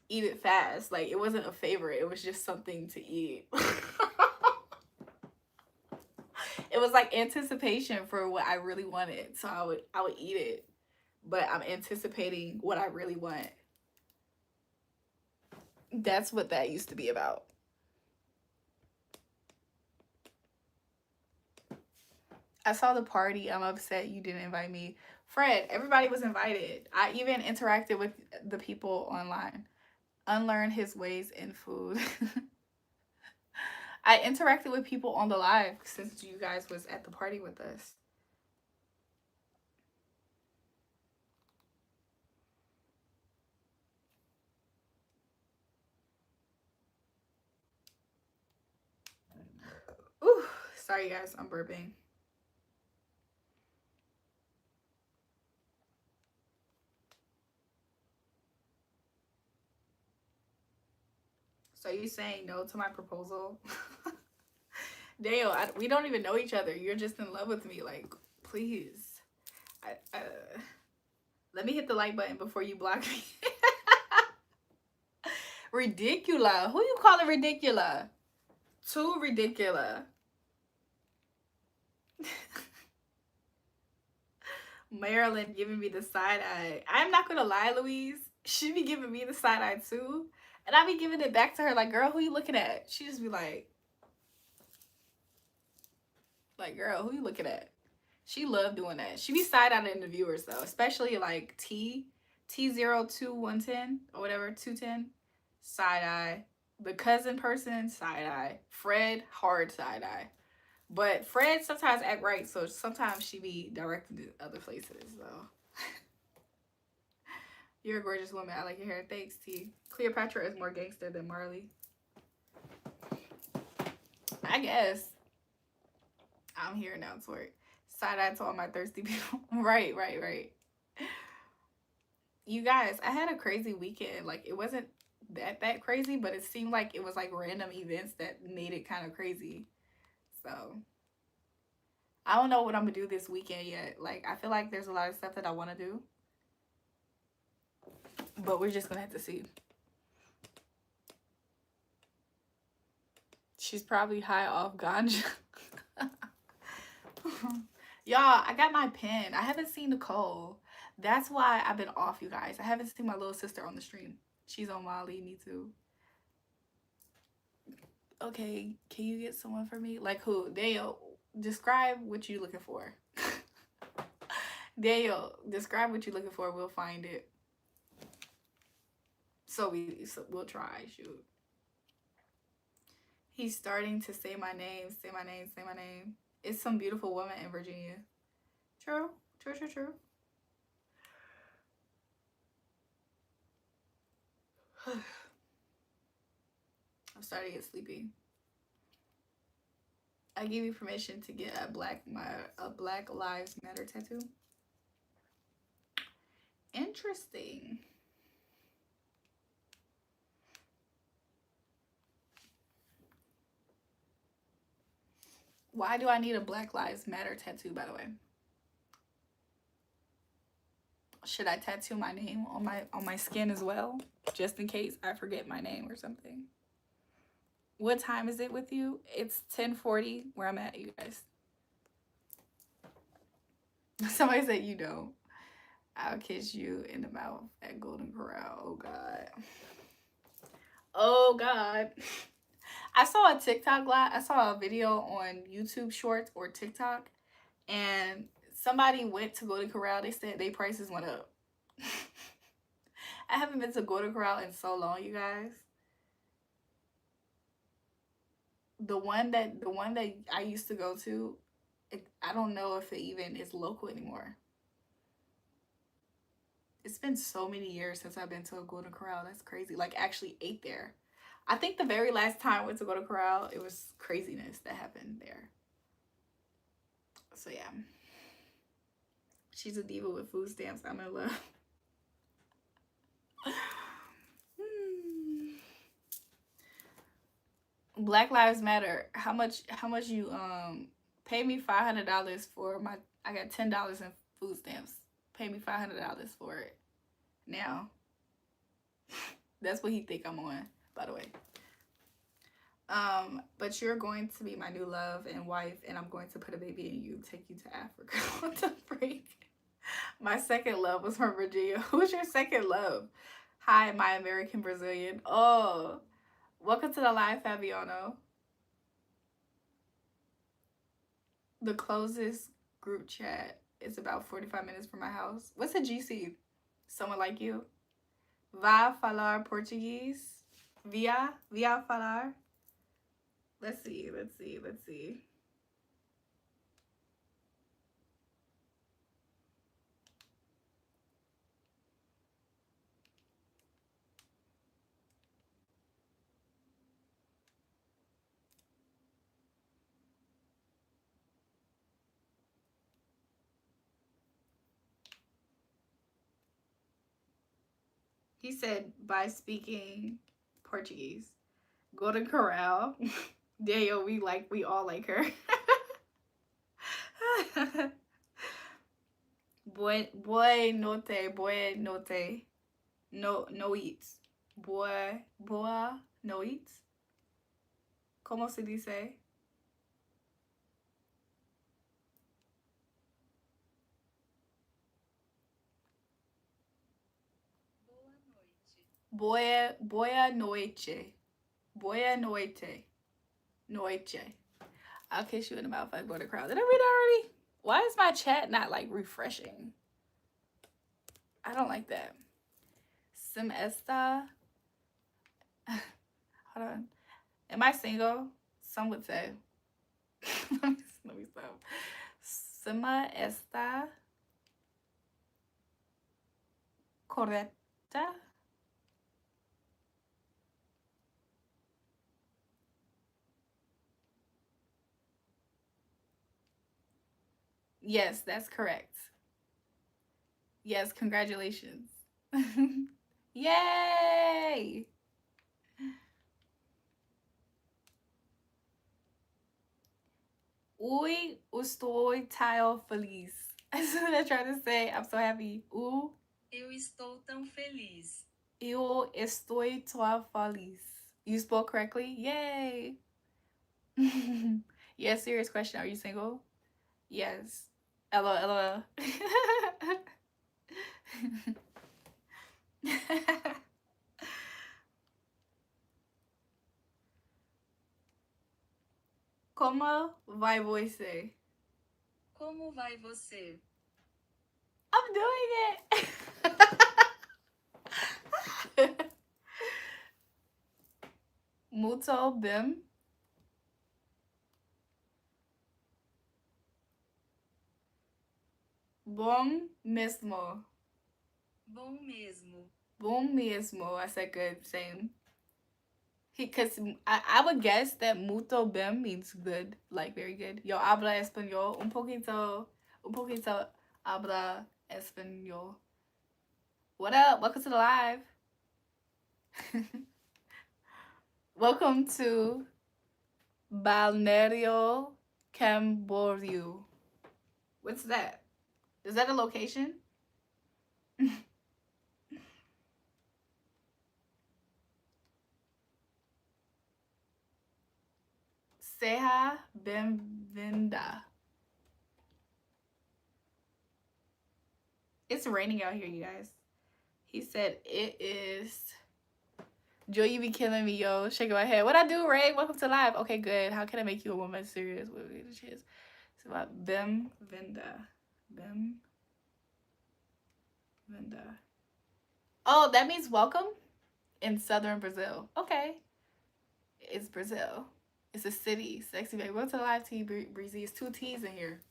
eat it fast. Like, it wasn't a favorite, it was just something to eat. It was like anticipation for what I really wanted. So I would eat it, but I'm anticipating what I really want. That's what that used to be about. I saw the party. I'm upset you didn't invite me. Fred, everybody was invited. I even interacted with the people online. Unlearn his ways in food. I interacted with people on the live since you guys was at the party with us. Ooh, sorry guys, I'm burping. So you saying no to my proposal? Dale, we don't even know each other. You're just in love with me. Like, please. Let me hit the like button before you block me. Ridiculous. Who you calling ridiculous? Too ridiculous. Marilyn giving me the side eye. I'm not gonna lie, Louise. She be giving me the side eye too. And I be giving it back to her like, girl, who you looking at? She just be like, girl, who you looking at? She love doing that. She be side eyeing the viewers though, especially like T02110 or whatever, 210, side eye. The cousin person, side eye. Fred, hard side eye. But Fred sometimes act right, so sometimes she be directed to other places though. You're a gorgeous woman. I like your hair. Thanks, T. Cleopatra is more gangster than Marley. I guess. I'm here now, twerk. Side eye to all my thirsty people. Right. You guys, I had a crazy weekend. Like, it wasn't that crazy, but it seemed like it was like random events that made it kind of crazy. So I don't know what I'm gonna do this weekend yet. Like, I feel like there's a lot of stuff that I want to do, but we're just gonna have to see. She's probably high off ganja. Y'all, I got my pen. I haven't seen Nicole. That's why I've been off, you guys. I haven't seen my little sister on the stream. She's on Molly, me too. Okay, can you get someone for me? Like who? Dale, describe what you're looking for. Dale, describe what you're looking for. We'll find it. So we'll try. Shoot. He's starting to say my name, say my name, say my name. It's some beautiful woman in Virginia. True. I'm starting to get sleepy. I give you permission to get a Black Lives Matter tattoo. Interesting. Why do I need a Black Lives Matter tattoo, by the way? Should I tattoo my name on my skin as well? Just in case I forget my name or something. What time is it with you? It's 10:40 where I'm at, you guys. Somebody said you don't. I'll kiss you in the mouth at Golden Corral. Oh, God. Oh, God. I saw a TikTok live. I saw a video on YouTube Shorts or TikTok, and somebody went to Golden Corral. They said their prices went up. I haven't been to Golden Corral in so long, you guys. The one that I used to go to, I don't know if it even is local anymore. It's been so many years since I've been to a Golden Corral. That's crazy. Like, actually ate there. I think the very last time I went to Golden Corral, it was craziness that happened there. So yeah, she's a diva with food stamps. I'm in love. Black Lives Matter. How much you pay me $500 for my I got $10 in food stamps. Pay me $500 for it. Now. That's what he think I'm on, by the way. But you're going to be my new love and wife, and I'm going to put a baby in you, take you to Africa on the break. My second love was from Virginia. Who's your second love? Hi, my American Brazilian. Oh, welcome to the live, Fabiano. The closest group chat is about 45 minutes from my house. What's a GC? Someone like you? Vai falar Portuguese? Via falar? Let's see. He said by speaking Portuguese. Golden Corral. Daniel, we all like her. boy note. No eats. Boa no eats. ¿Cómo se dice? Boa noite. Boa noite. Noite. I'll kiss you in the mouth like Golden Corral. Did I read it already? Why is my chat not like refreshing? I don't like that. Sim esta. Hold on. Am I single? Some would say. let me stop. Sima esta correcta? Yes, that's correct. Yes, congratulations. Yay! Ui, estou tão feliz. That's what I tried to say. I'm so happy. Eu estou tão feliz. Eu estou tão feliz. You spoke correctly? Yay! Yeah, serious question. Are you single? Yes. LOL. Como vai você? Como vai você? I'm doing it. Muito bem. Bom mesmo. Bom mesmo. Bom mesmo. I said good. Same. Because I would guess that muito bem means good, like very good. Yo habla español. Un poquito habla español. What up? Welcome to the live. Welcome to Balneario Camboriú. What's that? Is that a location? Seja bem-vinda. It's raining out here, you guys. He said it is. Joy, you be killing me, yo. Shaking my head. What I do, Ray? Welcome to live. Okay, good. How can I make you a woman serious? What we the chance? It's about bem-vinda. Bem-vinda. Oh, that means welcome in southern Brazil. Okay. It's Brazil. It's a city. Sexy baby. Welcome to the live T, Breezy. It's 2 T's in here.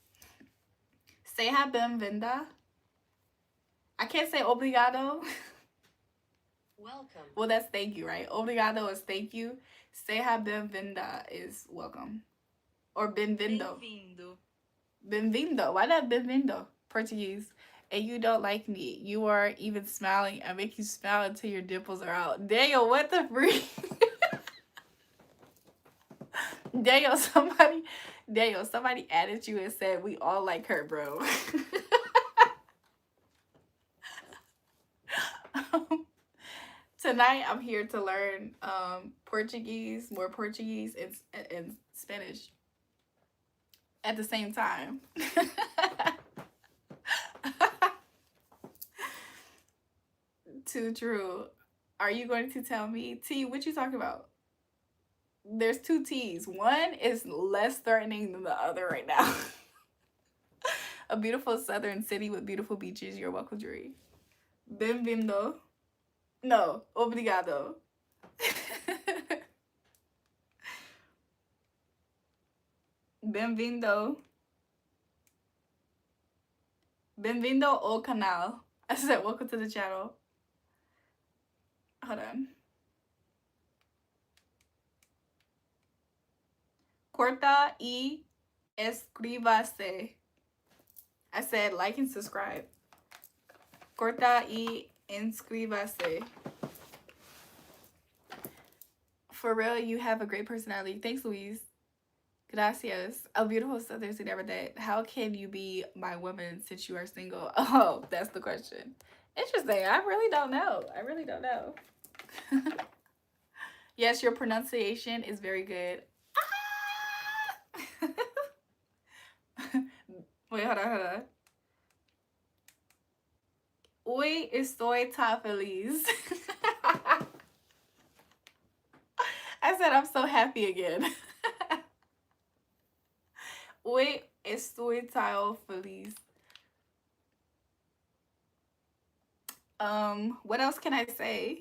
Seja bem-vinda. I can't say obrigado. Welcome. Well, that's thank you, right? Obrigado is thank you. Seja bem-vinda is welcome. Or bem-vindo. Bem-vindo. Bem-vindo. Why not bem-vindo? Portuguese. And you don't like me. You are even smiling. I make you smile until your dimples are out. Daniel, what the freak? Somebody added you and said we all like her, bro. Tonight I'm here to learn Portuguese, more Portuguese and Spanish at the same time. Too true. Are you going to tell me, T, what you talking about? There's two T's. One is less threatening than the other right now. A beautiful southern city with beautiful beaches. You're welcome, Julrae. Bem-vindo. No, obrigado. Bem-vindo. Bem-vindo ao canal. I said, welcome to the channel. Hold on. Corta y escríbase. I said, like and subscribe. Corta y inscríbase. For real, you have a great personality. Thanks, Louise. Gracias. A beautiful southern city never that. How can you be my woman since you are single? Oh, that's the question. Interesting. I really don't know. Yes, your pronunciation is very good. Ah! Wait, hold on. Hoy estoy tan feliz. I said I'm so happy again. Hoy estoy tan feliz. What else can I say?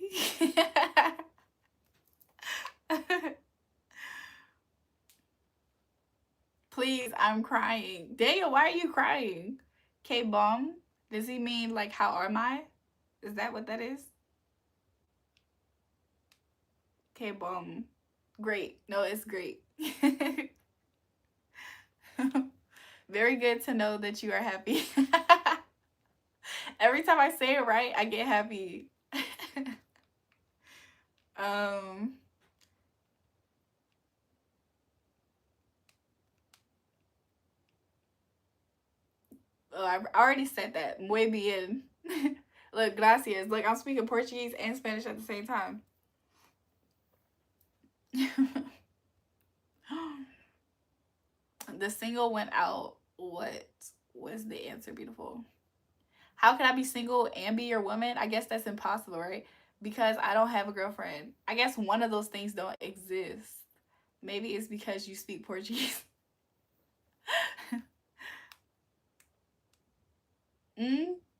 Please, I'm crying. Daniel, why are you crying? K-bomb? Does he mean like how am I? Is that what that is? K-bomb. Great. No, it's great. Very good to know that you are happy. Every time I say it right, I get happy. Oh, I already said that. Muy bien. Look, gracias. Look, I'm speaking Portuguese and Spanish at the same time. The single went out. What was the answer, beautiful? How can I be single and be your woman? I guess that's impossible, right? Because I don't have a girlfriend. I guess one of those things don't exist. Maybe it's because you speak Portuguese.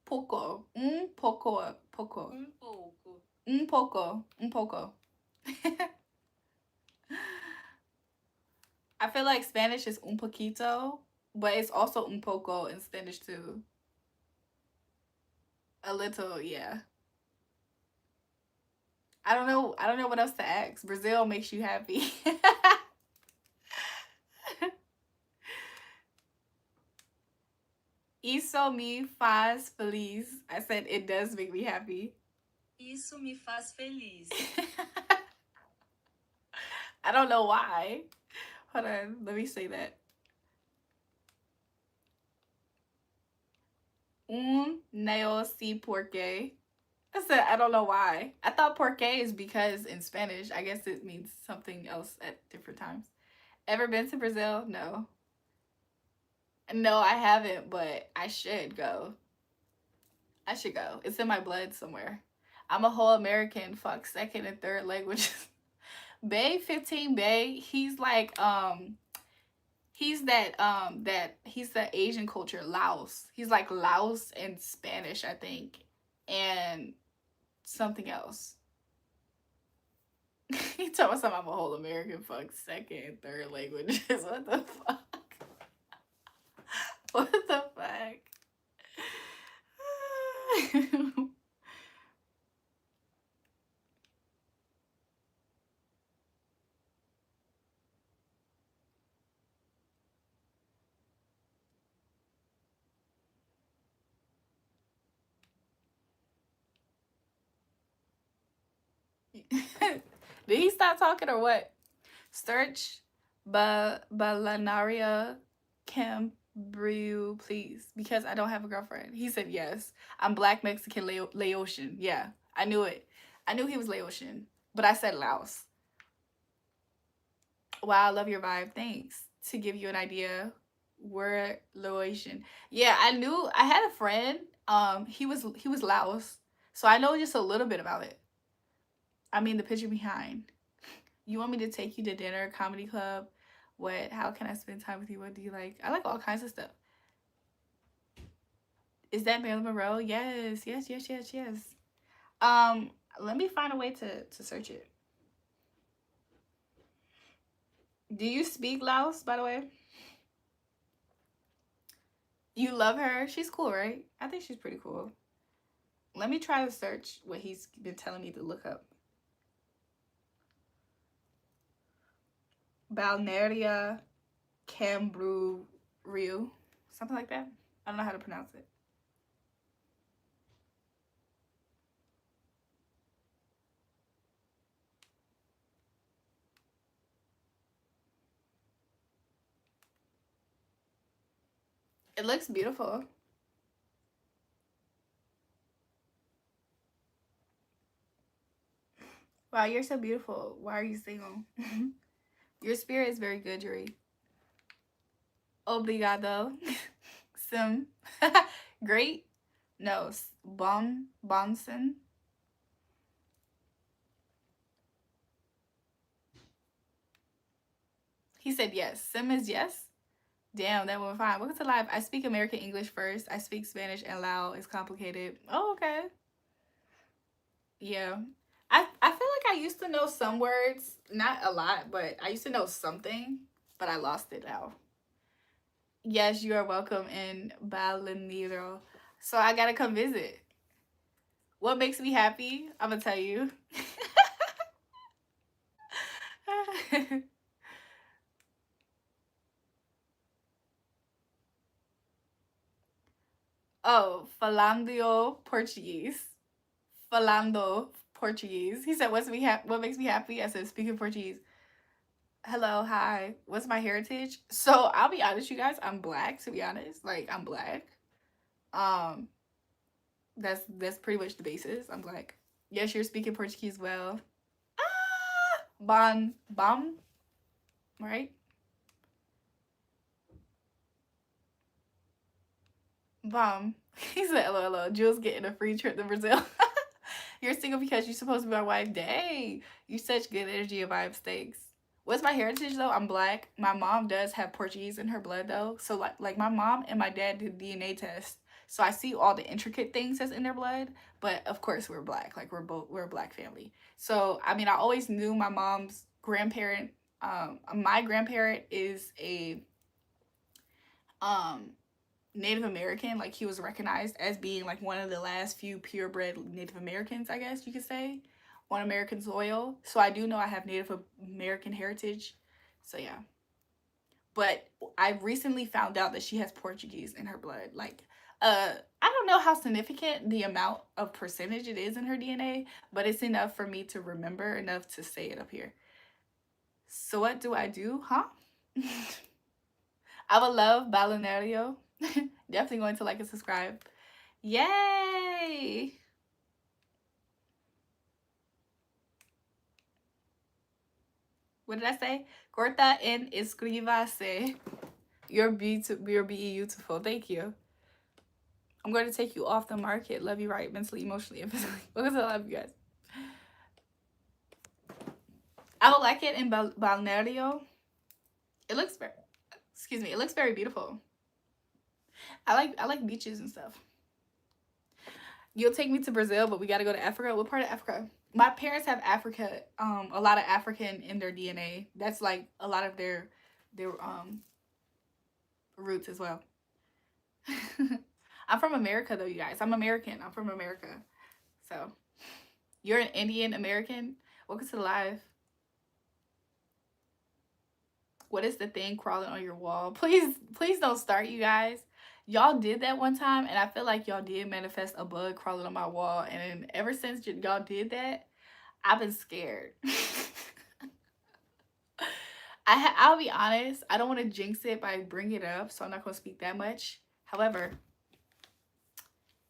Pouco. Pouco. Pouco. pouco. Pouco. Pouco. I feel like Spanish is poquito, but it's also poco in Spanish too. A little, yeah. I don't know what else to ask. Brazil makes you happy. Isso me faz feliz. I said it does make me happy. Isso me faz feliz. I don't know why. Hold on, let me say that. No sé por qué. I said I don't know why. I thought porque is because in Spanish. I guess it means something else at different times. Ever been to Brazil? No. No, I haven't, but I should go. I should go. It's in my blood somewhere. I'm a whole American. Fuck second and third languages. Bay 15 Bay, he's like he's he's the Asian culture, Laos. He's like Laos and Spanish, I think. And something else. He told us I'm a whole American. Fuck second and third languages. What the fuck? What the fuck? Did he stop talking or what? Search Balanaria Kim Brew, please, because I don't have a girlfriend. He said yes. I'm Black Mexican Laotian. Yeah, I knew it. I knew he was Laotian, but I said Laos. Wow, I love your vibe. Thanks. To give you an idea, we're Laotian. Yeah, I knew. I had a friend. He was Laos, so I know just a little bit about it. I mean, the picture behind. You want me to take you to dinner, comedy club? What? How can I spend time with you? What do you like? I like all kinds of stuff. Is that Marilyn Monroe? Yes, yes, yes, yes, yes. Um, Let me find a way to search it. Do you speak Laos, by the way? You love her? She's cool, right? I think she's pretty cool. Let me try to search what he's been telling me to look up. Balnearia Camboriú, something like that. I don't know how to pronounce it. It looks beautiful. Wow, you're so beautiful. Why are you single? Your spirit is very good, Julrae. Obrigado. Sim. Great. No. Bonson. He said yes. Sim is yes. Damn, that went fine. Welcome to live. I speak American English first. I speak Spanish and Lao. It's complicated. Oh, okay. Yeah. I feel like I used to know some words. Not a lot, but I used to know something. But I lost it now. Yes, you are welcome in Balinero. So I gotta come visit. What makes me happy? I'm gonna tell you. Oh, falando Portuguese. Falando Portuguese. He said, What makes me happy?" I said, "Speaking Portuguese." Hello, hi. What's my heritage? So I'll be honest, you guys. I'm black. To be honest, like I'm black. Um, that's pretty much the basis. I'm black. Yes, you're speaking Portuguese well. Ah, bon, right? Bum. He said, "LOL. Jules getting a free trip to Brazil." You're single because you're supposed to be my wife. Dang, you such good energy and vibes. Thanks. What's my heritage though? I'm black. My mom does have Portuguese in her blood though. So like my mom and my dad did DNA test. So I see all the intricate things that's in their blood. But of course we're black. Like we're a black family. So I mean I always knew my mom's grandparent. My grandparent is a um Native American. Like he was recognized as being like one of the last few purebred Native Americans, I guess you could say, on American soil. So I do know I have Native American heritage. So yeah. But I recently found out that she has Portuguese in her blood. Like I don't know how significant the amount of percentage it is in her DNA, but it's enough for me to remember enough to say it up here. So what do I do? Huh? I would love Balneario. Definitely going to like and subscribe. Yay! What did I say? Corta en escribase. You're beautiful. You're beautiful. Thank you. I'm going to take you off the market. Love you right, mentally, emotionally, and physically. Because I love you guys. I would like it in Balneario. It looks very, excuse me. It looks very beautiful. I like beaches and stuff. You'll take me to Brazil, but we got to go to Africa. What part of Africa? My parents have Africa, a lot of African in their DNA. That's like a lot of their roots as well. I'm from America though, you guys. I'm American. I'm from America. So you're an Indian American. Welcome to the live. What is the thing crawling on your wall? Please don't start, you guys. Y'all did that one time, and I feel like y'all did manifest a bug crawling on my wall. And ever since y'all did that, I've been scared. I'll be honest. I don't want to jinx it by bringing it up, so I'm not going to speak that much. However,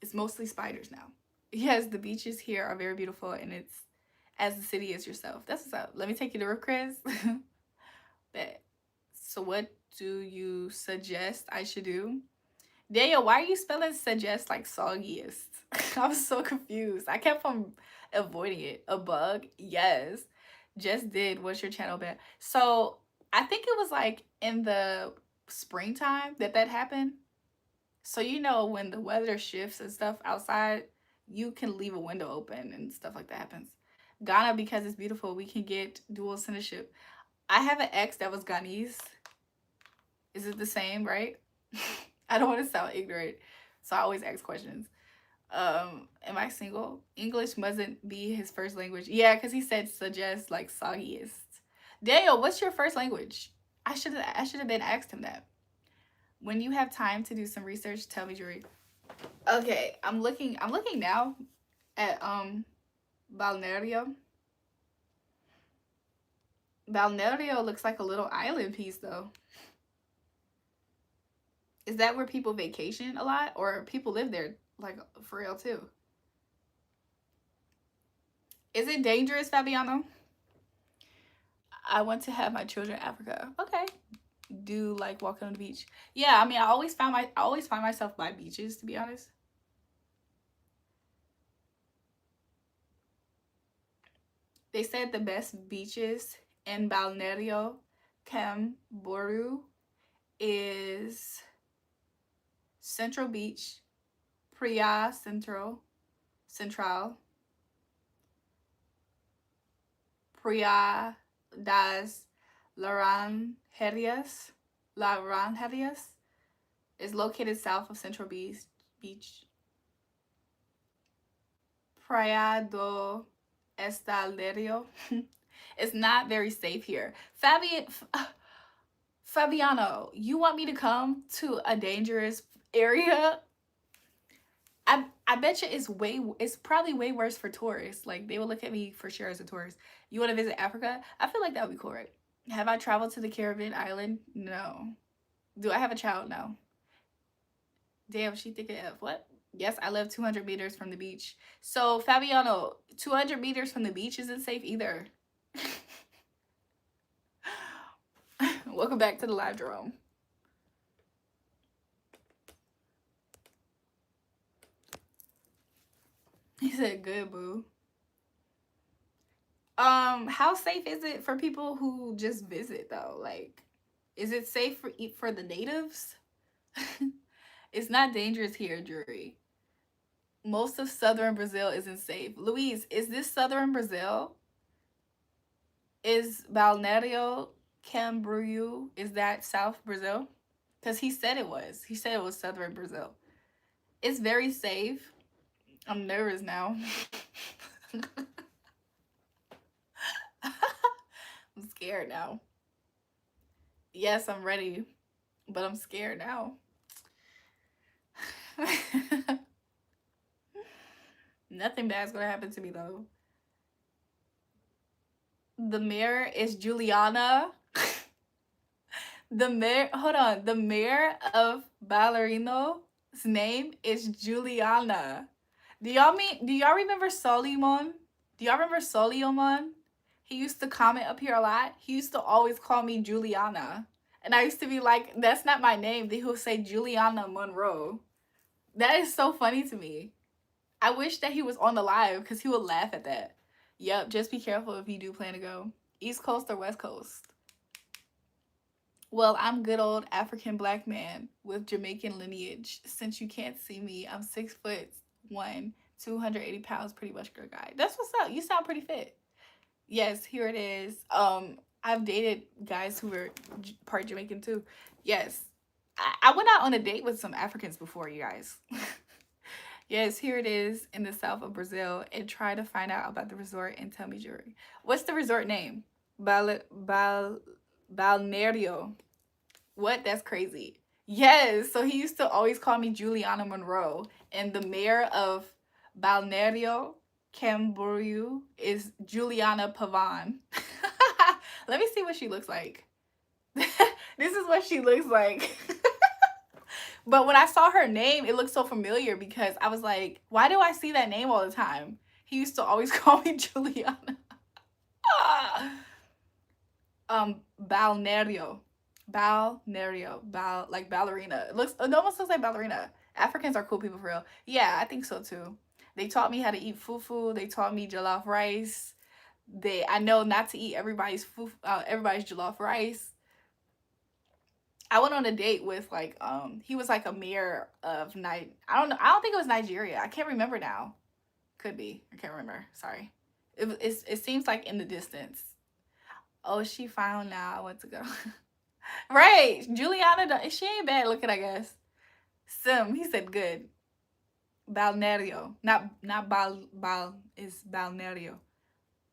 it's mostly spiders now. Yes, the beaches here are very beautiful, and it's as the city is yourself. That's what's up. Let me take you to Chris. Bet. So what do you suggest I should do? Daniel, why are you spelling suggest like soggiest? I was so confused. I kept on avoiding it. A bug? Yes. Just did. What's your channel been? So I think it was like in the springtime that happened. So you know when the weather shifts and stuff outside, you can leave a window open and stuff like that happens. Ghana, because it's beautiful, we can get dual citizenship. I have an ex that was Ghanese. Is it the same, right? I don't want to sound ignorant, so I always ask questions. Am I single? English mustn't be his first language. Yeah, because he said suggest like soggiest. Daniel, what's your first language? I should have been asked him that. When you have time to do some research, tell me, Julrae. Okay, I'm looking now at Balneario. Balneario looks like a little island piece though. Is that where people vacation a lot, or people live there like for real too? Is it dangerous, Fabiano? I want to have my children in Africa. Okay. Do like walking on the beach. Yeah, I mean, I always find myself by beaches, to be honest. They said the best beaches in Balneario Camboriú is Central Beach, Praia Central, Praia das Laranjeiras is located south of Central Beach. Praia do Estalerio. It's not very safe here. Fabiano, you want me to come to a dangerous area? I bet you it's probably way worse for tourists. Like they will look at me for sure as a tourist. You want to visit Africa? I feel like that would be cool, right? Have I traveled to the Caribbean island? No. Do I have a child? No. Damn, she thinking of what? Yes, I live 200 meters from the beach. So Fabiano, 200 meters from the beach isn't safe either. Welcome back to the live, Jerome. He said, "Good, boo." How safe is it for people who just visit though? Like, is it safe for the natives? It's not dangerous here, Julrae. Most of southern Brazil isn't safe. Louise, is this southern Brazil? Is Balneario Camboriú, is that South Brazil? Because he said it was. He said it was southern Brazil. It's very safe. I'm nervous now. I'm scared now. Yes, I'm ready, but I'm scared now. Nothing bad's gonna happen to me though. The mayor is Juliana. The mayor, hold on. The mayor of Ballerino's name is Juliana. Do y'all remember Solimon? Do y'all remember Solimon? He used to comment up here a lot. He used to always call me Juliana. And I used to be like, that's not my name. Then he'll say Juliana Monroe. That is so funny to me. I wish that he was on the live because he would laugh at that. Yep, just be careful if you do plan to go. East Coast or West Coast? Well, I'm good old African black man with Jamaican lineage. Since you can't see me, I'm 6'1", 280 pounds, pretty much good guy. That's what's up. You sound pretty fit. Yes, here it is. I've dated guys who were part Jamaican too. Yes. I went out on a date with some Africans before, you guys. Yes, here it is in the south of Brazil, and try to find out about the resort and tell me, Julrae. What's the resort name? Balneario. What? That's crazy. Yes, so he used to always call me Juliana Monroe, and the mayor of Balneario Camboriú is Juliana Pavan. Let me see what she looks like. This is what she looks like. But when I saw her name, it looked so familiar because I was like, why do I see that name all the time? He used to always call me Juliana. Balneario. Balneario. Like ballerina. It almost looks like ballerina. Africans are cool people for real. Yeah, I think so too. They taught me how to eat fufu. They taught me jollof rice. I know not to eat everybody's everybody's jollof rice. I went on a date with like he was like a mayor of I don't know. I don't think it was Nigeria. I can't remember now. Could be. I can't remember. Sorry. It seems like in the distance. Oh, she found now. I want to go. Right. Juliana, she ain't bad looking, I guess. Sim, he said good. Balneario. Not Bal is Balneario.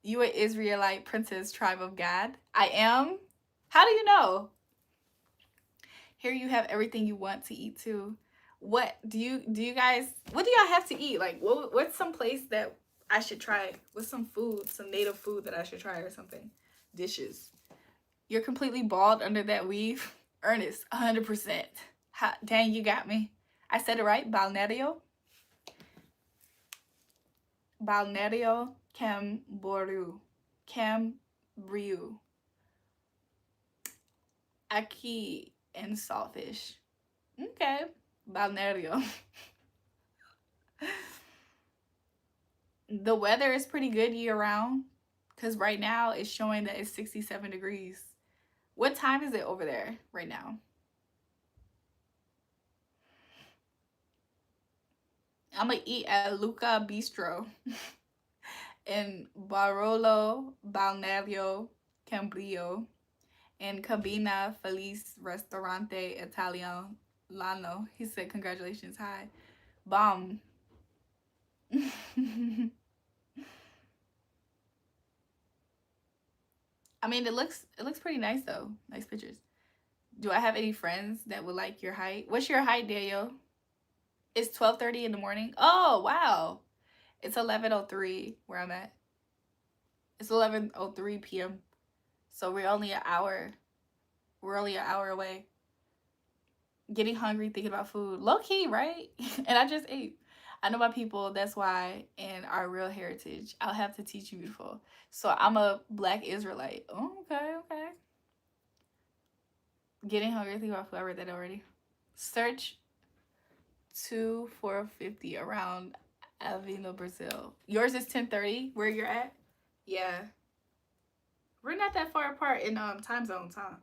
You an Israelite princess tribe of God? I am. How do you know? Here you have everything you want to eat too. What do you guys, what do y'all have to eat? Like what's some place that I should try? What's some food, some native food that I should try or something? Dishes. You're completely bald under that weave. Ernest, 100%. Dang, you got me. I said it right. Balneario. Balneario Camboriú. Camboriú. Aki and saltfish. Okay. Balneario. The weather is pretty good year round because right now it's showing that it's 67 degrees. What time is it over there right now? I'm gonna eat at Luca Bistro in Barolo Balneario Cambrio and Cabina Feliz Ristorante Italiano. He said, congratulations, hi. Bomb. I mean, it looks pretty nice though. Nice pictures. Do I have any friends that would like your height? What's your height, Daniel? It's 12:30 in the morning. Oh, wow. It's 11:03 where I'm at. It's 11:03 p.m. So we're only an hour. We're only an hour away. Getting hungry, thinking about food. Low key, right? And I just ate. I know my people, that's why, and our real heritage. I'll have to teach you, beautiful. So I'm a Black Israelite. Oh, okay. Getting hungry, thinking about food. I read that already. Search 2450 around Avila, Brazil. Yours is 10:30 where you're at? Yeah. We're not that far apart in time zones, huh?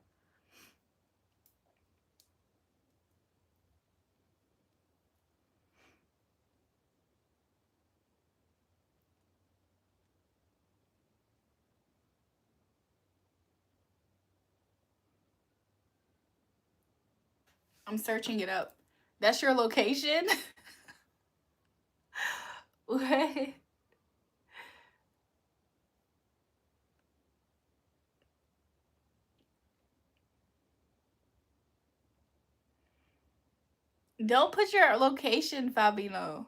I'm searching it up. That's your location? What? Don't put your location, Fabino.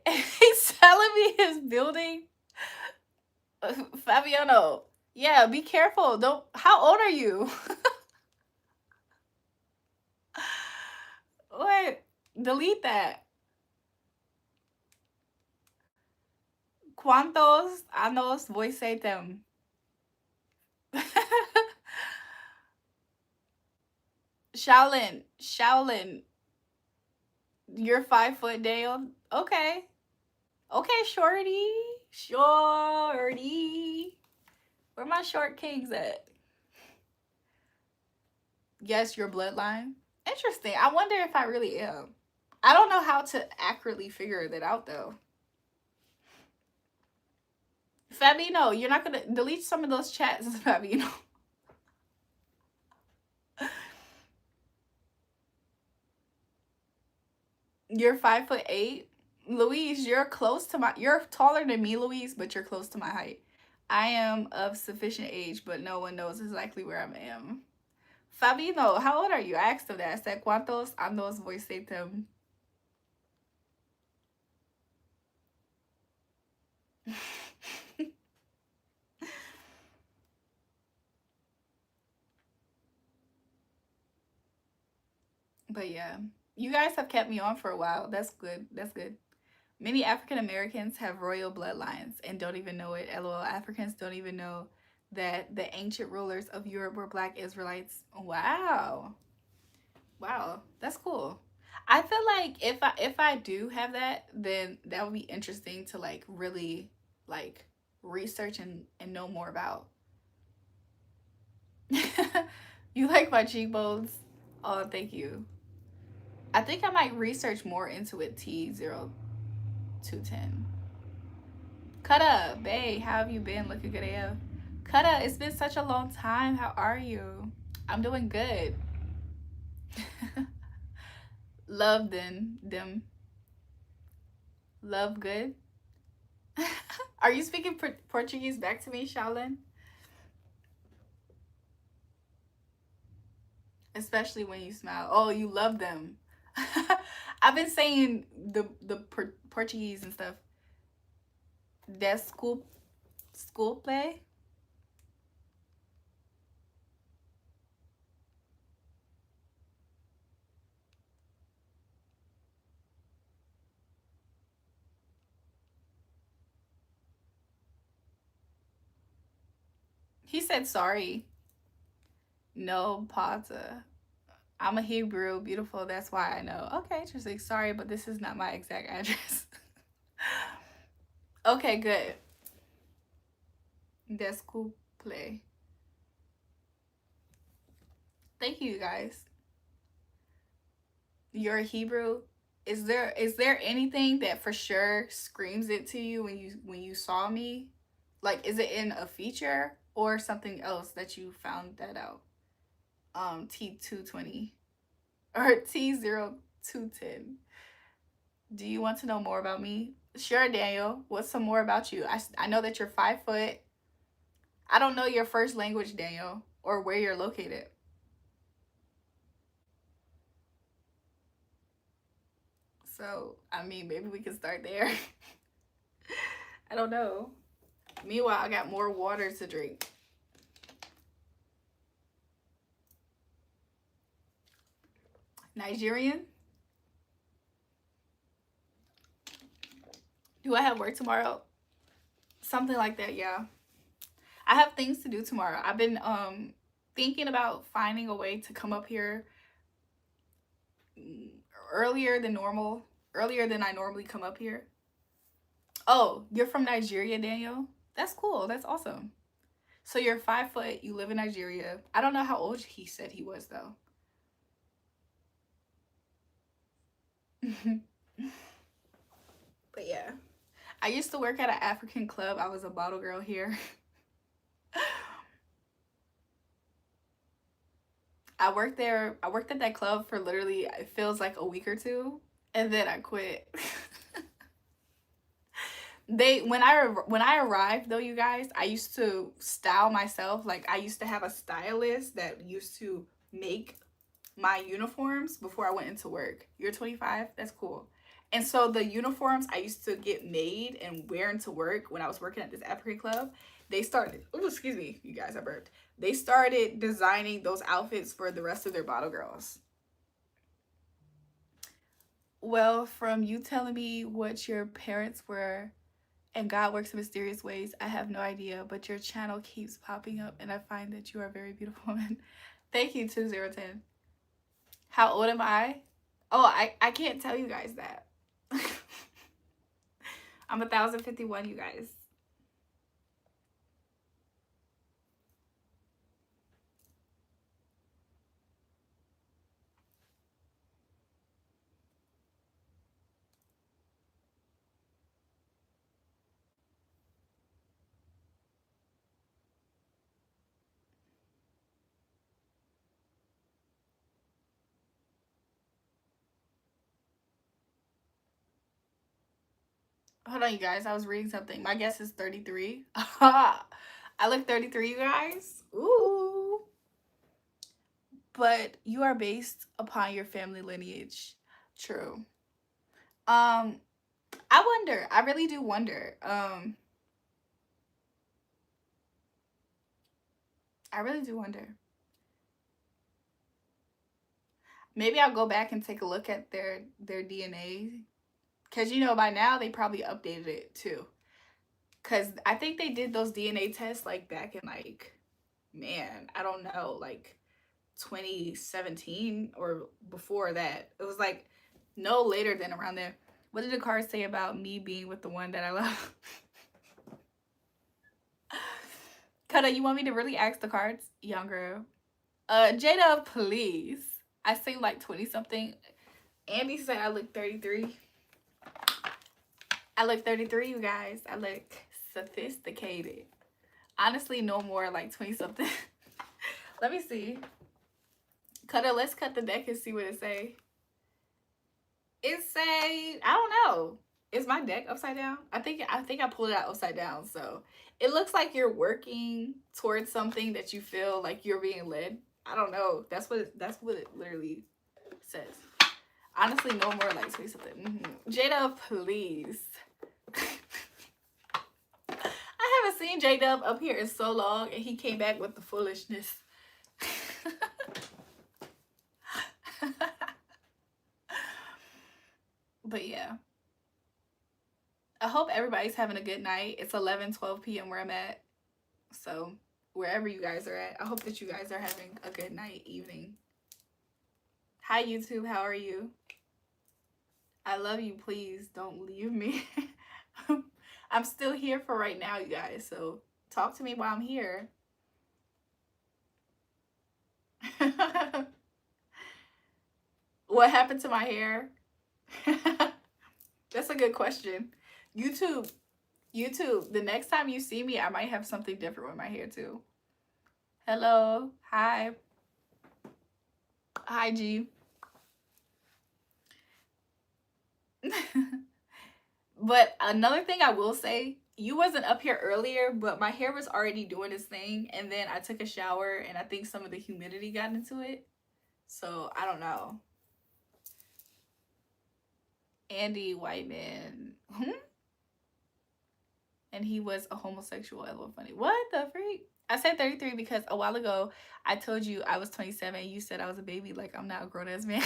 He's telling me his building. Fabiano. Yeah, be careful. Don't. How old are you? What? Delete that. ¿Cuántos años você tem? Shaolin. You're 5 foot, Dale. Okay. Okay, shorty. Where my short kings at? Guess your bloodline. Interesting. I wonder if I really am. I don't know how to accurately figure that out though. Fabino, you're not gonna delete some of those chats, Fabino. You're 5'8". Louise, you're taller than me, Louise, but you're close to my height. I am of sufficient age, but no one knows exactly where I am. Fabino, how old are you? I asked him that. I said, ¿Cuántos años você tem? But yeah, you guys have kept me on for a while. That's good. That's good. Many African Americans have royal bloodlines and don't even know it. LOL. Africans don't even know that the ancient rulers of Europe were Black Israelites. Wow. Wow. That's cool. I feel like if I do have that, then that would be interesting to like really like research and know more about. You like my cheekbones? Oh, thank you. I think I might research more into it. T0210. Kutta, bae, how have you been? Looking good AF. Kutta, it's been such a long time. How are you? I'm doing good. Love them. Love good. Are you speaking Portuguese back to me, Shaolin? Especially when you smile. Oh, you love them. I've been saying the Portuguese and stuff. That's school play. He said sorry. No, Pata. I'm a Hebrew, beautiful. That's why I know. Okay, interesting. Sorry, but this is not my exact address. Okay, good. That's cool play. Thank you, guys. You're a Hebrew. Is there anything that for sure screams it to you when you saw me? Like, is it in a feature or something else that you found that out? T220 or T0210. Do you want to know more about me? Sure, Daniel. What's some more about you? I know that you're 5 foot. I don't know your first language, Daniel, or where you're located. So, I mean, maybe we can start there. I don't know. Meanwhile, I got more water to drink. Nigerian? Do I have work tomorrow? Something like that, yeah. I have things to do tomorrow. I've been thinking about finding a way to come up here earlier than normal, earlier than I normally come up here. Oh, you're from Nigeria, Daniel? That's cool. That's awesome. So you're 5 foot, you live in Nigeria. I don't know how old he said he was though. But yeah. I used to work at an African club. I was a bottle girl here. I worked there. I worked at that club for literally it feels like a week or two, and then I quit. They when I arrived though, you guys, I used to style myself. Like I used to have a stylist that used to make my uniforms before I went into work. You're 25? That's cool. And so the uniforms I used to get made and wear into work when I was working at this African club, they started, oh, excuse me, you guys, I burped. They started designing those outfits for the rest of their bottle girls. Well, from you telling me what your parents were and God works in mysterious ways, I have no idea, but your channel keeps popping up and I find that you are a very beautiful woman. Thank you, 2010. How old am I? Oh, I can't tell you guys that. I'm 1,051, you guys. Hold on, you guys. I was reading something. My guess is 33. I look 33, you guys. Ooh. But you are based upon your family lineage. True. Um, I wonder. I really do wonder. I really do wonder. Maybe I'll go back and take a look at their DNA. Because, you know, by now they probably updated it too. Because I think they did those DNA tests like back in like, man, I don't know, like 2017 or before that. It was like no later than around there. What did the card say about me being with the one that I love? Kutta, you want me to really ask the cards? Young girl. Jada, please. I seem like 20 something. Andy said I look 33. I look 33, you guys. I look sophisticated. Honestly, no more like 20 something. Let me see. Kutta, let's cut the deck and see what it say. It say, I don't know. Is my deck upside down? I think I pulled it out upside down. So it looks like you're working towards something that you feel like you're being led. I don't know. That's what it literally says. Honestly, no more like 20 something. Jada, please. I haven't seen J-Dub up here in so long, and he came back with the foolishness. But yeah, I hope everybody's having a good night. It's 11:12 p.m. where I'm at, so wherever you guys are at, I hope that you guys are having a good night, evening. Hi YouTube, how are you? I love you. Please don't leave me. I'm still here for right now, you guys, so talk to me while I'm here. What happened to my hair? That's a good question. YouTube, the next time you see me, I might have something different with my hair too. Hello. Hi. Hi, G. But another thing I will say, you wasn't up here earlier, but my hair was already doing its thing, and then I took a shower, and I think some of the humidity got into it. So, I don't know. Andy, white man. And he was a homosexual. LOL funny. What the freak? I said 33 because a while ago I told you I was 27 and you said I was a baby. Like, I'm not a grown-ass man.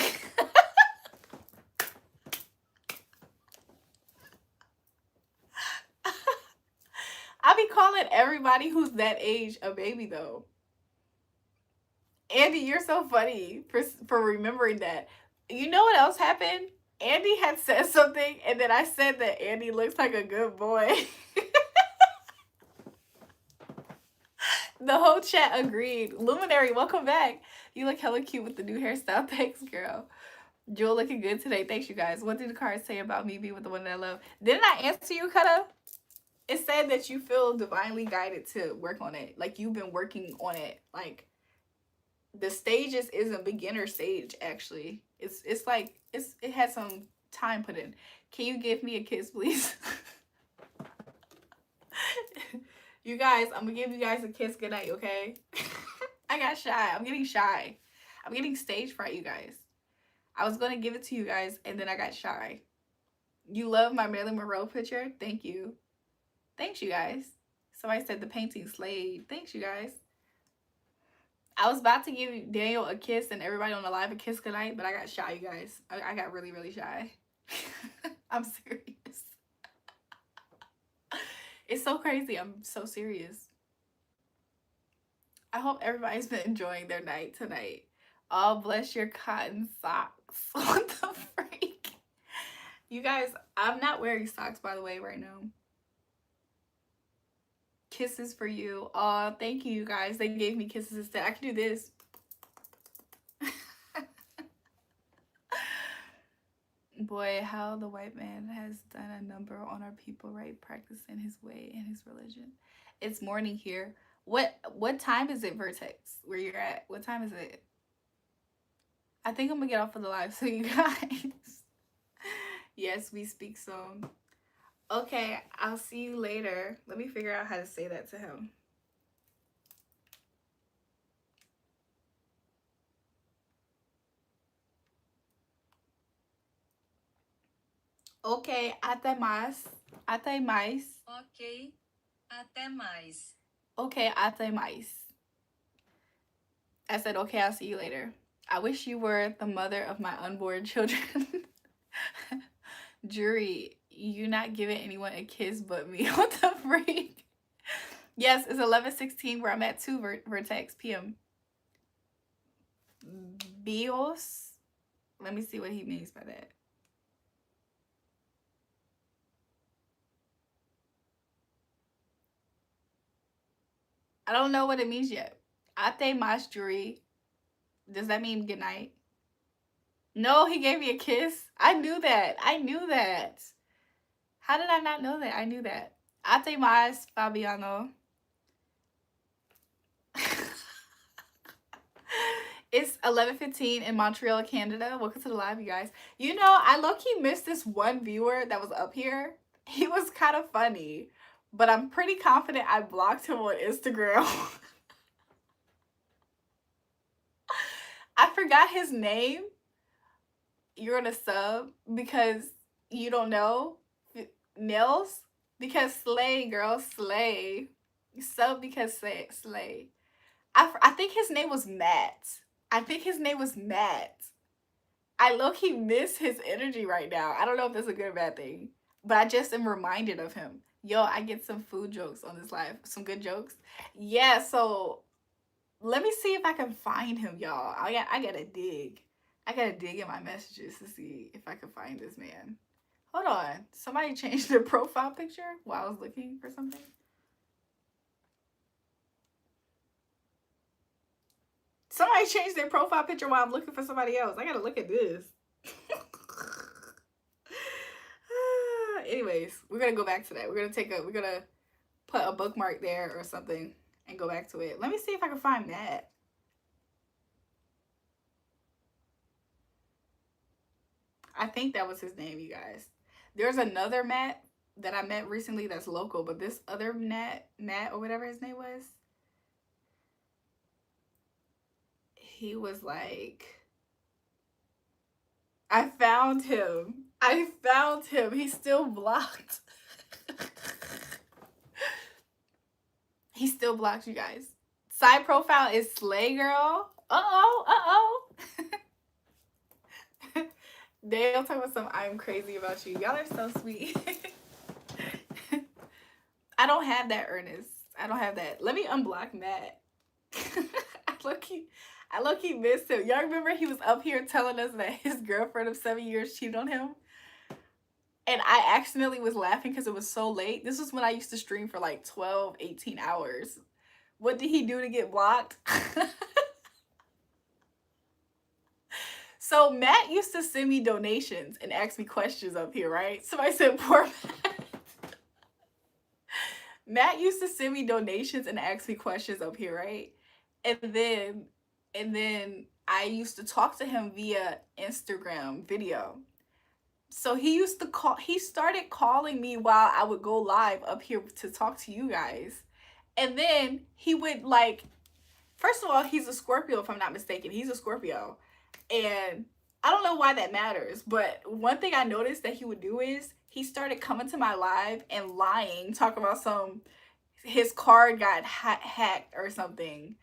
I be calling everybody who's that age a baby though. Andy, you're so funny for remembering that. You know what else happened? Andy had said something, and then I said that Andy looks like a good boy. The whole chat agreed. Luminary, welcome back. You look hella cute with the new hairstyle. Thanks, girl. Jewel looking good today. Thanks, you guys. What did the cards say about me being with the one that I love? Didn't I answer you, Kutta? It said that you feel divinely guided to work on it. Like, you've been working on it. Like, the stages isn't beginner stage, actually. It's like, it has some time put in. Can you give me a kiss, please? You guys, I'm gonna give you guys a kiss goodnight, okay? I got shy. I'm getting shy. I'm getting stage fright, you guys. I was gonna give it to you guys, and then I got shy. You love my Marilyn Monroe picture? Thank you. Thanks, you guys. Somebody said the painting slayed. Thanks, you guys. I was about to give Daniel a kiss and everybody on the live a kiss goodnight, but I got shy, you guys. I got really, really shy. I'm serious. It's so crazy. I'm so serious. I hope everybody's been enjoying their night tonight. Oh, bless your cotton socks. What the freak? You guys, I'm not wearing socks, by the way, right now. Kisses for you. Oh, thank you, guys. They gave me kisses instead. I can do this. Boy, how the white man has done a number on our people, right? Practicing his way and his religion. It's morning here. What time is it, Vertex, where you're at? What time is it? I think I'm gonna get off of the live so you guys. Yes, we speak soon. Okay, I'll see you later. Let me figure out how to say that to him. Ok, até mais. Até mais. Ok, até mais. Ok, até mais. I said, okay, I'll see you later. I wish you were the mother of my unborn children. Jury, you not giving anyone a kiss but me. What the freak? Yes, it's 11:16 where I'm at 2 Vertex PM. Bios. Let me see what he means by that. I don't know what it means yet. Ate mas jury. Does that mean good night? No, he gave me a kiss. I knew that. I knew that. How did I not know that? I knew that. Ate mas, Fabiano. It's 11:15 in Montreal, Canada. Welcome to the live, you guys. You know, I low-key missed this one viewer that was up here. He was kind of funny, but I'm pretty confident I blocked him on Instagram. I forgot his name. You're in a sub because you don't know. Nils? Because slay, girl, slay. Sub because slay. I think his name was Matt. I think his name was Matt. I low-key miss his energy right now. I don't know if that's a good or bad thing, but I just am reminded of him. Yo, I get some food jokes on this live. Some good jokes. Yeah, so let me see if I can find him, y'all. I gotta dig. I gotta dig in my messages to see if I can find this man. Hold on. Somebody changed their profile picture while I was looking for something. Somebody changed their profile picture while I'm looking for somebody else. I gotta look at this. Anyways, we're gonna go back to that. We're gonna put a bookmark there or something and go back to it. Let me see if I can find Matt. I think that was his name, you guys. There's another Matt that I met recently that's local, but this other Matt or whatever his name was, he was like, I found him. He's still blocked. He's still blocked, you guys. Side profile is Slay Girl. Uh-oh. They'll talk about some I'm crazy about you. Y'all are so sweet. I don't have that, Ernest. I don't have that. Let me unblock Matt. I low-key missed him. Y'all remember he was up here telling us that his girlfriend of 7 years cheated on him? And I accidentally was laughing because it was so late. This was when I used to stream for like 12, 18 hours. What did he do to get blocked? So Matt used to send me donations and ask me questions up here, right? Somebody said, poor Matt. Matt used to send me donations and ask me questions up here, right? And then I used to talk to him via Instagram video. So he started calling me while I would go live up here to talk to you guys. And then he would like, first of all, he's a Scorpio, if I'm not mistaken. He's a Scorpio. And I don't know why that matters, but one thing I noticed that he would do is he started coming to my live and lying, talking about his card got hacked or something.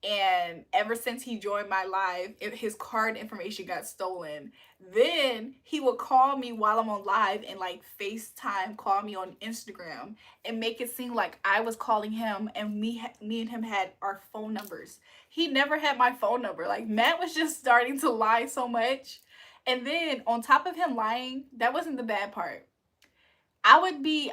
And ever since he joined my live, his card information got stolen. Then he would call me while I'm on live and like FaceTime call me on Instagram and make it seem like I was calling him and me and him had our phone numbers. He never had my phone number. Like Matt was just starting to lie so much. And then on top of him lying, that wasn't the bad part. I would be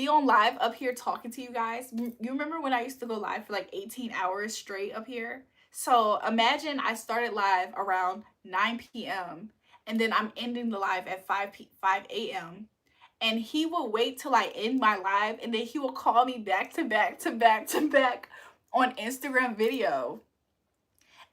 on live up here talking to you guys. You remember when I used to go live for like 18 hours straight up here? So imagine I started live around 9 p.m. and then I'm ending the live at 5 a.m. And he will wait till I end my live and then he will call me back to back on Instagram video.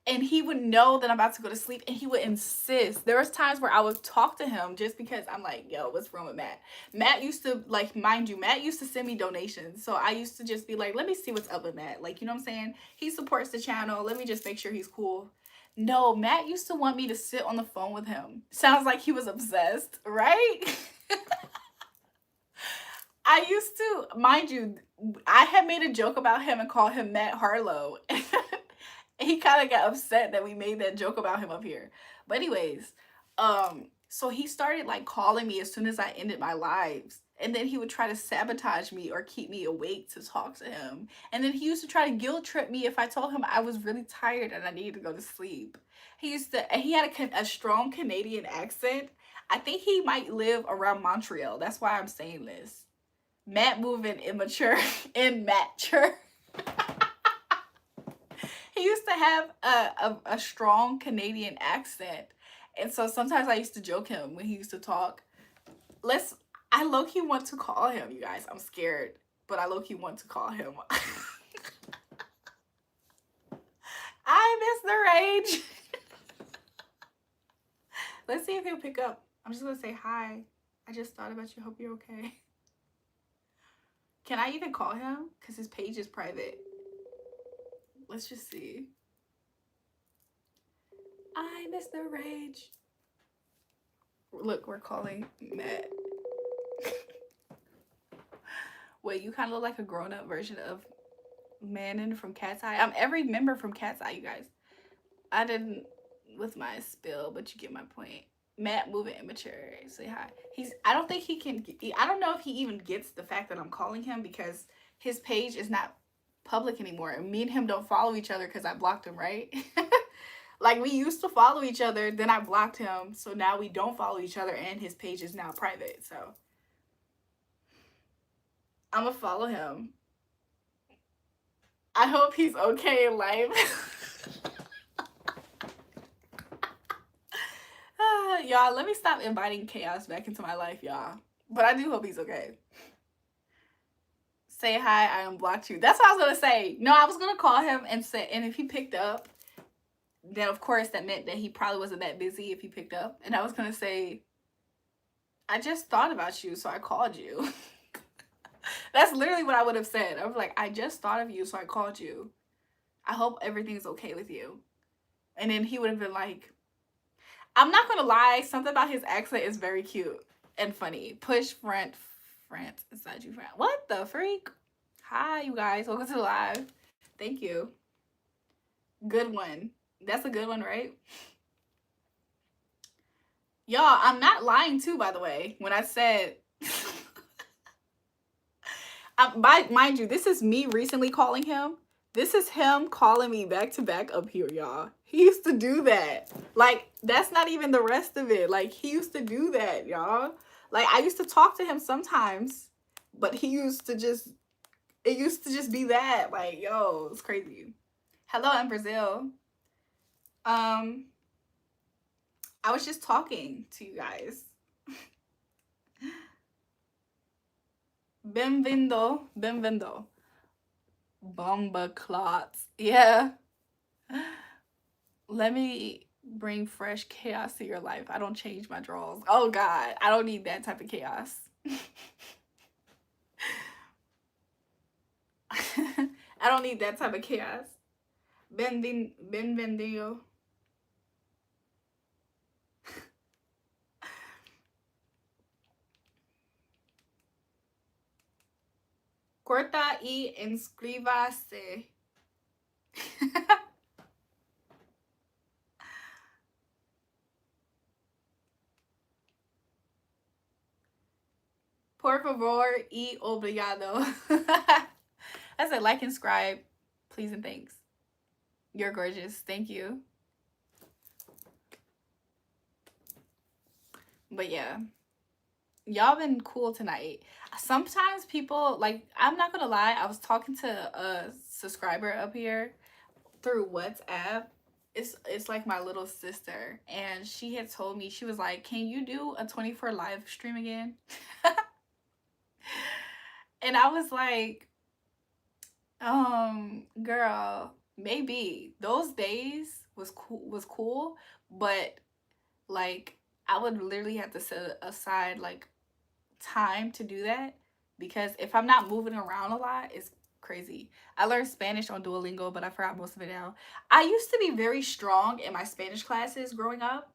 And he would know that I'm about to go to sleep and he would insist. There was times where I would talk to him just because I'm like, yo, what's wrong with Matt? Matt used to, like, mind you, Matt used to send me donations. So I used to just be like, let me see what's up with Matt. Like, you know what I'm saying? He supports the channel. Let me just make sure he's cool. No, Matt used to want me to sit on the phone with him. Sounds like he was obsessed, right? I used to, mind you, I had made a joke about him and called him Matt Harlow. And he kind of got upset that we made that joke about him up here. But anyways, so he started like calling me as soon as I ended my lives. And then he would try to sabotage me or keep me awake to talk to him. And then he used to try to guilt trip me if I told him I was really tired and I needed to go to sleep. He had a strong Canadian accent. I think he might live around Montreal. That's why I'm saying this. Matt moving immature immature. He used to have a strong Canadian accent. And so sometimes I used to joke him when he used to talk. I low-key want to call him, you guys. I'm scared, but I low-key want to call him. I miss the rage. Let's see if he'll pick up. I'm just gonna say hi. I just thought about you. Hope you're okay. Can I even call him? Because his page is private. Let's just see. I miss the rage. Look, we're calling Matt. Wait, you kind of look like a grown-up version of Manon from Cat's Eye. I'm every member from Cat's Eye, you guys. I didn't with my spill, but you get my point. Matt moving immature. Say hi. I don't think he can. I don't know if he even gets the fact that I'm calling him because his page is not public anymore. And me and him don't follow each other because I blocked him, right? Like we used to follow each other, then I blocked him. So now we don't follow each other and his page is now private. So I'm gonna follow him. I hope he's okay in life. Y'all, let me stop inviting chaos back into my life, y'all. But I do hope he's okay. Say hi, I unblocked you. That's what I was gonna say. No, I was gonna call him and if he picked up, then of course that meant that he probably wasn't that busy if he picked up. And I was gonna say, I just thought about you, so I called you. That's literally what I would have said. I was like, I just thought of you, so I called you. I hope everything's okay with you. And then he would have been like, I'm not gonna lie, something about his accent is very cute and funny. Push France inside you, France. What the freak? Hi, you guys. Welcome to the live. Thank you. Good one. That's a good one, right? Y'all, I'm not lying too, by the way, when I said... mind you, this is me recently calling him. This is him calling me back to back up here, y'all. He used to do that. Like, that's not even the rest of it. Like, he used to do that, y'all. Like, I used to talk to him sometimes, but it used to just be that. Like, yo, it's crazy. Hello, in Brazil. I was just talking to you guys. Bem-vindo. Bomba clots. Yeah. Let me bring fresh chaos to your life. I don't change my draws. Oh God, I don't need that type of chaos. I don't need that type of chaos. Benvendido. Corta y inscríbase. Por favor y obrigado. I said like and subscribe, please and thanks. You're gorgeous. Thank you. But yeah, y'all been cool tonight. Sometimes people, like, I'm not gonna lie, I was talking to a subscriber up here through WhatsApp. It's like my little sister, and she had told me, she was like, can you do a 24 live stream again? And I was like, girl, maybe. Those days was cool, but like I would literally have to set aside like time to do that, because if I'm not moving around a lot, it's crazy. I learned Spanish on Duolingo, but I forgot most of it now. I used to be very strong in my Spanish classes growing up.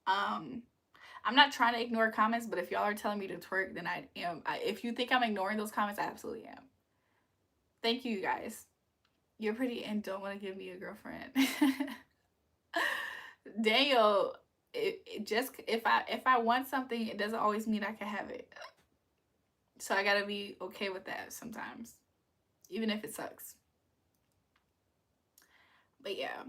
I'm not trying to ignore comments, but if y'all are telling me to twerk, then I am. If you think I'm ignoring those comments, I absolutely am. Thank you, you guys. You're pretty and don't want to give me a girlfriend. Daniel, it just if I want something, it doesn't always mean I can have it. So I gotta be okay with that sometimes, even if it sucks. But yeah,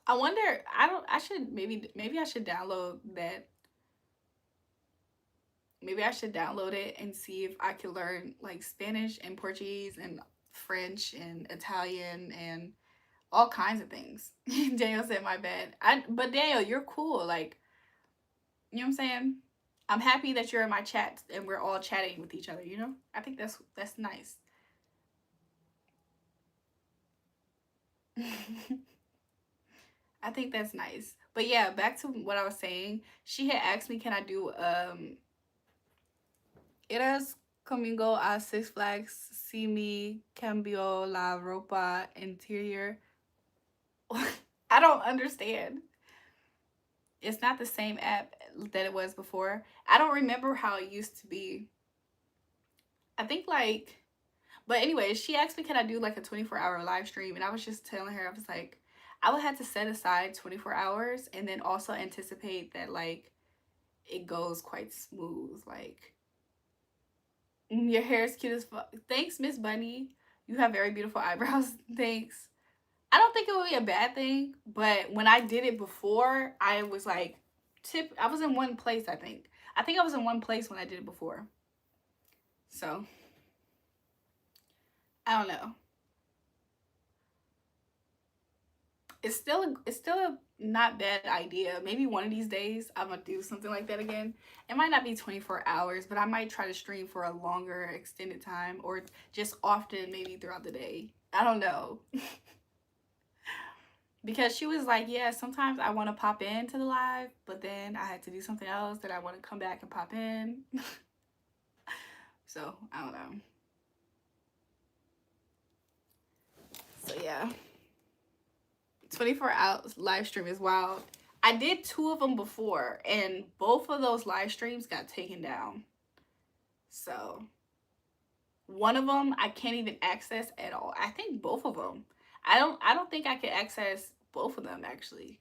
I wonder. I don't. I should maybe I should download that. Maybe I should download it and see if I can learn like Spanish and Portuguese and French and Italian and all kinds of things. Daniel said, "My bad." But Daniel, you're cool. Like, you know what I'm saying? I'm happy that you're in my chat and we're all chatting with each other. You know, I think that's nice. I think that's nice. But yeah, back to what I was saying. She had asked me, "Can I do Eras conmigo a Six Flags? Si me cambio la ropa interior." I don't understand. It's not the same app that it was before. I don't remember how it used to be. I think like, but anyway, she asked me, can I do like a 24-hour live stream? And I was just telling her, I was like, I would have to set aside 24 hours and then also anticipate that like it goes quite smooth. Like, your hair is cute as fuck. Thanks, Miss Bunny. You have very beautiful eyebrows. Thanks. I don't think it would be a bad thing, but when I did it before, I was like, I was in one place, I think. I think I was in one place when I did it before. So, I don't know. It's still a not bad idea. Maybe one of these days I'm gonna do something like that again. It might not be 24 hours, but I might try to stream for a longer extended time or just often, maybe throughout the day. I don't know. Because she was like, yeah, sometimes I want to pop into the live, but then I had to do something else that I want to come back and pop in. So I don't know. So yeah, 24 hours live stream is wild. I did 2 of them before, and both of those live streams got taken down. So one of them I can't even access at all. I think both of them. I don't think I could access both of them actually.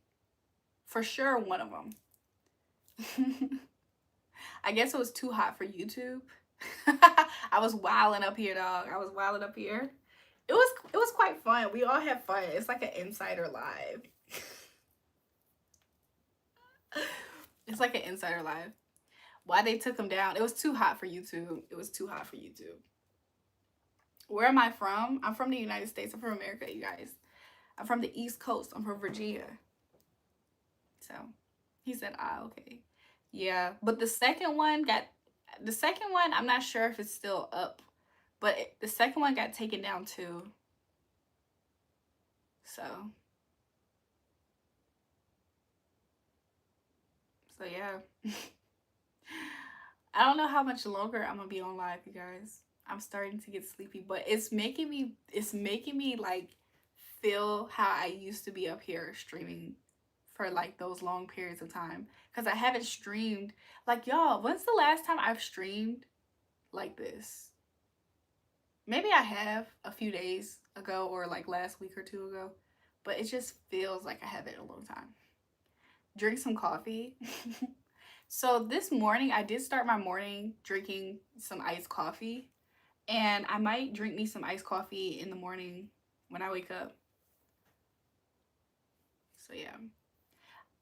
For sure, one of them. I guess it was too hot for YouTube. I was wilding up here, dog. I was wilding up here. It was quite fun. We all had fun. It's like an insider live. It's like an insider live. Why they took them down? It was too hot for YouTube. It was too hot for YouTube. Where am I from? I'm from the United States. I'm from America, you guys. I'm from the East Coast. I'm from Virginia. So he said, ah, okay. Yeah, but the second one, I'm not sure if it's still up, but the second one got taken down too. So yeah. I don't know how much longer I'm gonna be on live, you guys. I'm starting to get sleepy, but it's making me like feel how I used to be up here streaming for like those long periods of time, because I haven't streamed like, y'all, when's the last time I've streamed like this? Maybe I have a few days ago or like last week or 2 ago, but it just feels like I haven't in a long time. Drink some coffee. So this morning I did start my morning drinking some iced coffee, and I might drink me some iced coffee in the morning when I wake up. So yeah.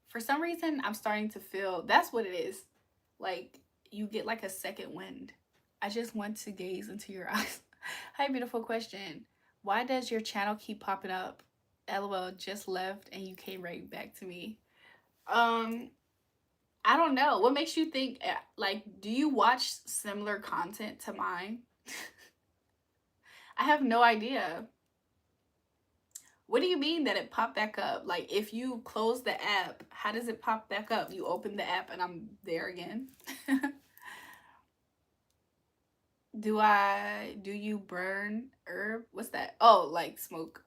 For some reason I'm starting to feel that's what it is. Like you get like a second wind. I just want to gaze into your eyes. Hi, beautiful question. Why does your channel keep popping up? LOL, just left and you came right back to me. I don't know. What makes you think, like, do you watch similar content to mine? I have no idea. What do you mean that it popped back up? Like, if you close the app, how does it pop back up? You open the app and I'm there again. Do you burn herb? What's that? Oh, like smoke.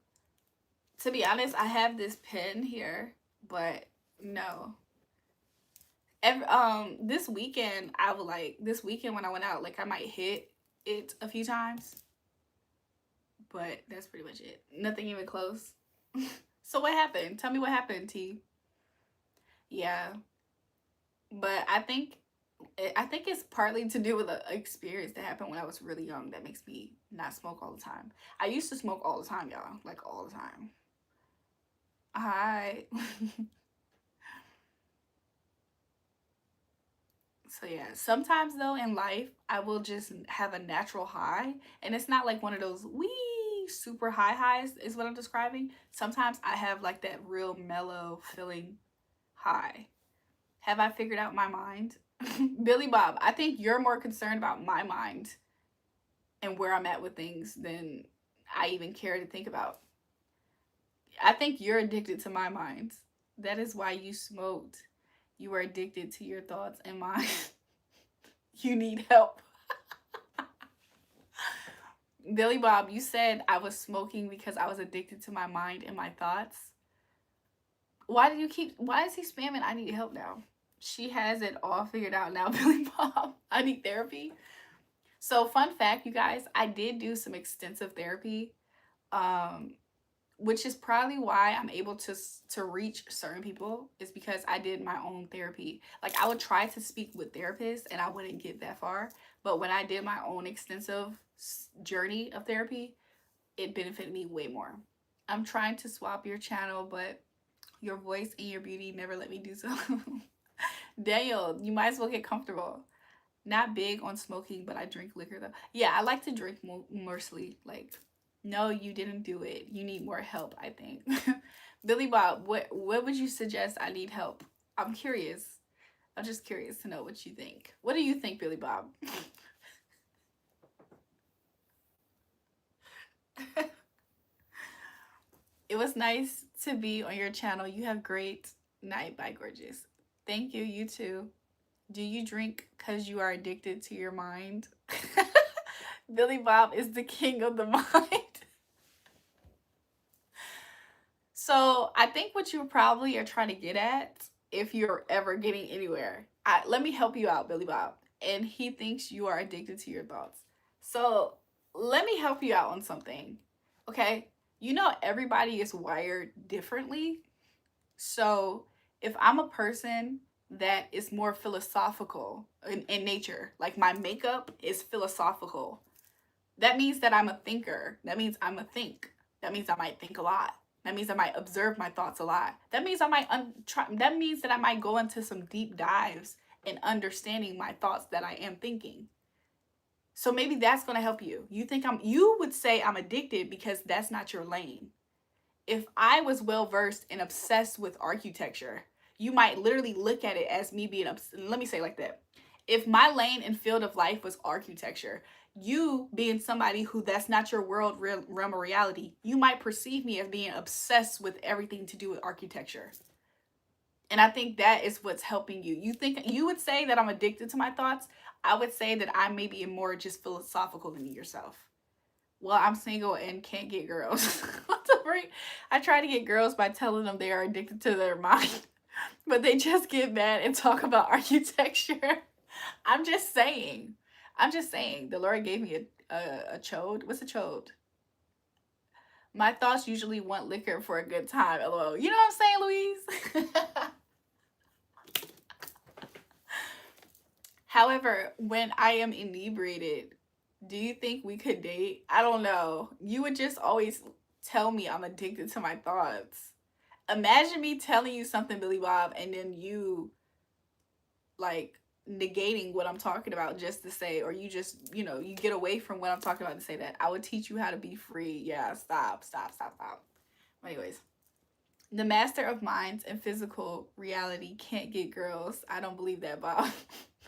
To be honest, I have this pen here, but no. This weekend when I went out, like I might hit it a few times, But that's pretty much it. Nothing even close. So what happened? Tell me what happened, T. Yeah, but I think it's partly to do with an experience that happened when I was really young that makes me not smoke all the time. I used to smoke all the time, y'all, like all the time. I So yeah, sometimes though in life I will just have a natural high, and it's not like one of those wee super high highs is what I'm describing. Sometimes I have like that real mellow feeling high. Have I figured out my mind? Billy Bob, I think you're more concerned about my mind and where I'm at with things than I even care to think about. I think you're addicted to my mind. That is why you smoked. You were addicted to your thoughts and mine. You need help. Billy Bob, you said I was smoking because I was addicted to my mind and my thoughts. Why is he spamming I need help now? She has it all figured out now, Billy Bob. I need therapy. So fun fact, you guys, I did do some extensive therapy. Um, which is probably why I'm able to reach certain people is because I did my own therapy. Like I would try to speak with therapists and I wouldn't get that far, but when I did my own extensive journey of therapy, it benefited me way more. I'm trying to swap your channel, but your voice and your beauty never let me do so. Daniel, you might as well get comfortable. Not big on smoking, but I drink liquor though. Yeah, I like to drink mostly. Like, no, you didn't do it. You need more help, I think. Billy Bob, what would you suggest I need help? I'm curious. I'm just curious to know what you think. What do you think, Billy Bob? It was nice to be on your channel. You have great night. Bye, gorgeous. Thank you. You too. Do you drink because you are addicted to your mind? Billy Bob is the king of the mind. So I think what you probably are trying to get at, if you're ever getting anywhere, let me help you out, Billy Bob. And he thinks you are addicted to your thoughts. So let me help you out on something. Okay? You know, everybody is wired differently. So if I'm a person that is more philosophical in nature, like my makeup is philosophical, that means that I'm a thinker. That means I'm a think. That means I might think a lot. That means I might observe my thoughts a lot. That means I might that means that I might go into some deep dives in understanding my thoughts that I am thinking. So maybe that's going to help you. You would say I'm addicted because that's not your lane. If I was well versed and obsessed with architecture, you might literally look at it as me being let me say it like that. If my lane and field of life was architecture, you being somebody who that's not your realm of reality, you might perceive me as being obsessed with everything to do with architecture. And I think that is what's helping you. You would say that I'm addicted to my thoughts. I would say that I may be more just philosophical than yourself. Well, I'm single and can't get girls. What the freak? I try to get girls by telling them they are addicted to their mind, but they just get mad and talk about architecture. I'm just saying. I'm just saying. The Lord gave me a chode. What's a chode? My thoughts usually want liquor for a good time. LOL. You know what I'm saying, Louise? However, when I am inebriated, do you think we could date? I don't know. You would just always tell me I'm addicted to my thoughts. Imagine me telling you something, Billy Bob, and then you like negating what I'm talking about just to say, or you just, you get away from what I'm talking about to say that. I would teach you how to be free. Yeah, stop. Anyways, the master of minds and physical reality can't get girls. I don't believe that, Bob.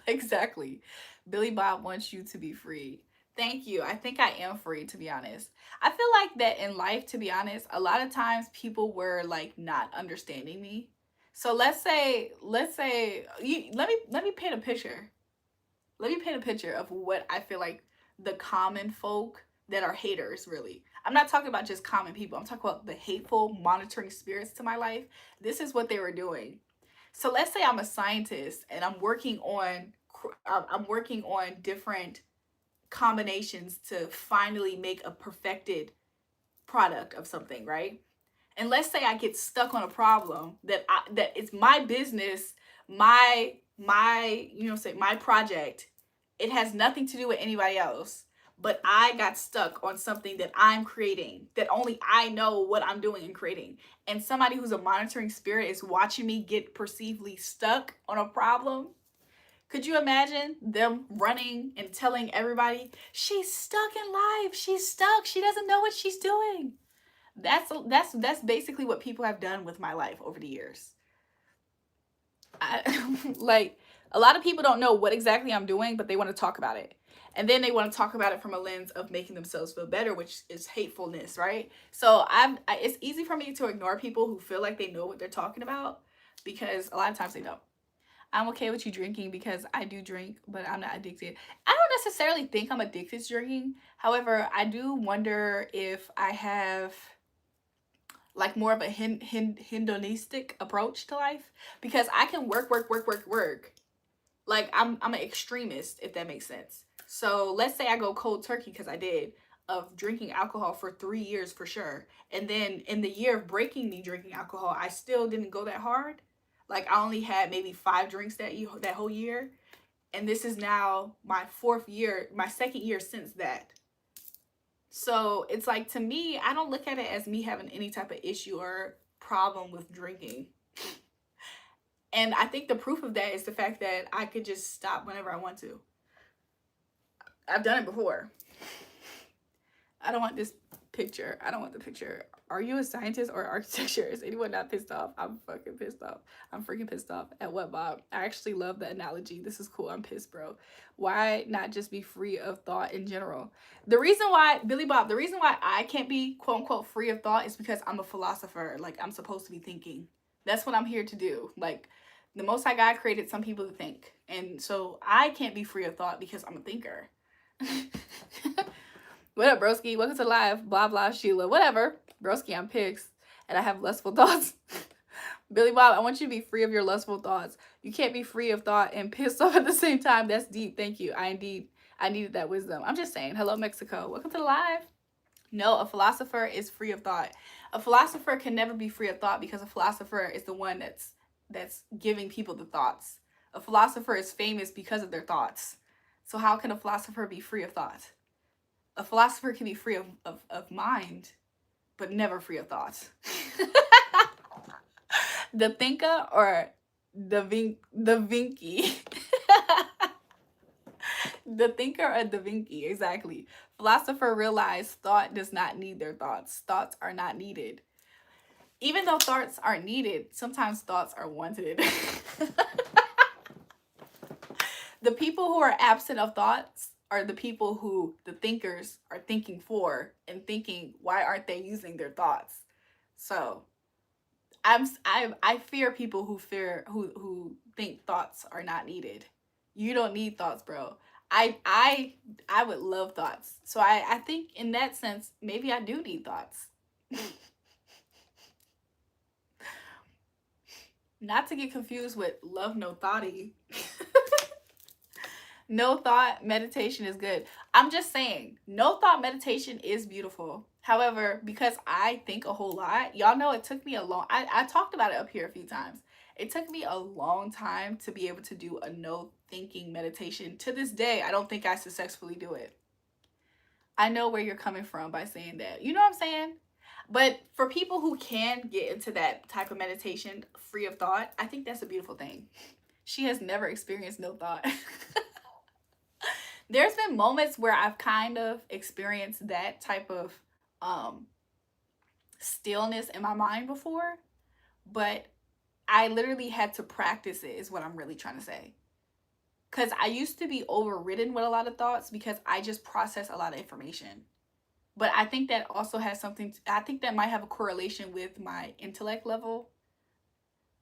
Exactly. Billy Bob wants you to be free. Thank you. I think I am free, to be honest. I feel like that in life, to be honest, a lot of times people were like not understanding me. So let me paint a picture. Let me paint a picture of what I feel like the common folk that are haters, really. I'm not talking about just common people. I'm talking about the hateful monitoring spirits to my life. This is what they were doing. So let's say I'm a scientist and I'm working on different combinations to finally make a perfected product of something, right? And let's say I get stuck on a problem that it's my business, my say my project. It has nothing to do with anybody else, but I got stuck on something that I'm creating, that only I know what I'm doing and creating. And somebody who's a monitoring spirit is watching me get perceivably stuck on a problem. Could you imagine them running and telling everybody, she's stuck in life, she's stuck, she doesn't know what she's doing? That's basically what people have done with my life over the years. Like, a lot of people don't know what exactly I'm doing, but they want to talk about it. And then they want to talk about it from a lens of making themselves feel better, which is hatefulness, right? So it's easy for me to ignore people who feel like they know what they're talking about, because a lot of times they don't. I'm okay with you drinking because I do drink, but I'm not addicted. I don't necessarily think I'm addicted to drinking. However, I do wonder if I have like more of a hedonistic approach to life, because I can work. Like I'm an extremist, if that makes sense. So let's say I go cold turkey, because I did, of drinking alcohol for 3 years for sure. And then in the year of breaking me drinking alcohol, I still didn't go that hard. Like I only had maybe 5 drinks that whole year. And this is now my 4th year, my 2nd year since that. So it's like, to me, I don't look at it as me having any type of issue or problem with drinking. And I think the proof of that is the fact that I could just stop whenever I want to. I've done it before. I don't want this picture. I don't want the picture. Are you a scientist or architecture? Is anyone not pissed off? I'm fucking pissed off. I'm freaking pissed off. At what, Bob? I actually love the analogy. This is cool. I'm pissed, bro. Why not just be free of thought in general? The reason why, Billy Bob, the reason why I can't be quote unquote free of thought is because I'm a philosopher. Like, I'm supposed to be thinking. That's what I'm here to do. Like, the Most High God created some people to think. And so I can't be free of thought because I'm a thinker. What up, broski? Welcome to live. Blah, blah, Sheila. Whatever. Broski, I'm pissed. And I have lustful thoughts. Billy Bob, I want you to be free of your lustful thoughts. You can't be free of thought and pissed off at the same time. That's deep. Thank you. I needed that wisdom. I'm just saying. Hello, Mexico. Welcome to the live. No, a philosopher is free of thought. A philosopher can never be free of thought, because a philosopher is the one that's giving people the thoughts. A philosopher is famous because of their thoughts. So how can a philosopher be free of thought? A philosopher can be free of mind, but never free of thought. The thinker or the Vinci? The thinker or the Vinci, exactly. Philosopher realized thought does not need their thoughts. Thoughts are not needed. Even though thoughts aren't needed, sometimes thoughts are wanted. The people who are absent of thoughts are the people who the thinkers are thinking for, and thinking, why aren't they using their thoughts? So I fear people who think thoughts are not needed. You don't need thoughts, bro. I would love thoughts. So I think in that sense, maybe I do need thoughts. Not to get confused with love no thoughty. No thought meditation is good. I'm just saying, no thought meditation is beautiful. However, because I think a whole lot, y'all know it took me I talked about it up here a few times. It took me a long time to be able to do a no thinking meditation. To this day, I don't think I successfully do it. I know where you're coming from by saying that. You know what I'm saying? But for people who can get into that type of meditation free of thought, I think that's a beautiful thing. She has never experienced no thought. There's been moments where I've kind of experienced that type of stillness in my mind before, but I literally had to practice it, is what I'm really trying to say. Because I used to be overridden with a lot of thoughts because I just process a lot of information. But I think that also has I think that might have a correlation with my intellect level.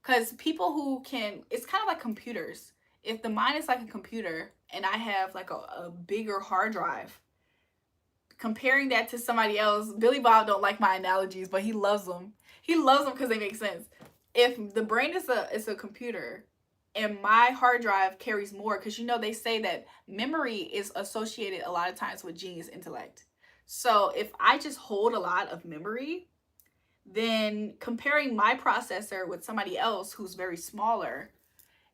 Because people who it's kind of like computers. If the mind is like a computer and I have like a bigger hard drive, comparing that to somebody else, Billy Bob don't like my analogies, but he loves them. He loves them because they make sense. If the brain is a computer and my hard drive carries more, because they say that memory is associated a lot of times with genius intellect. So if I just hold a lot of memory, then comparing my processor with somebody else who's very smaller,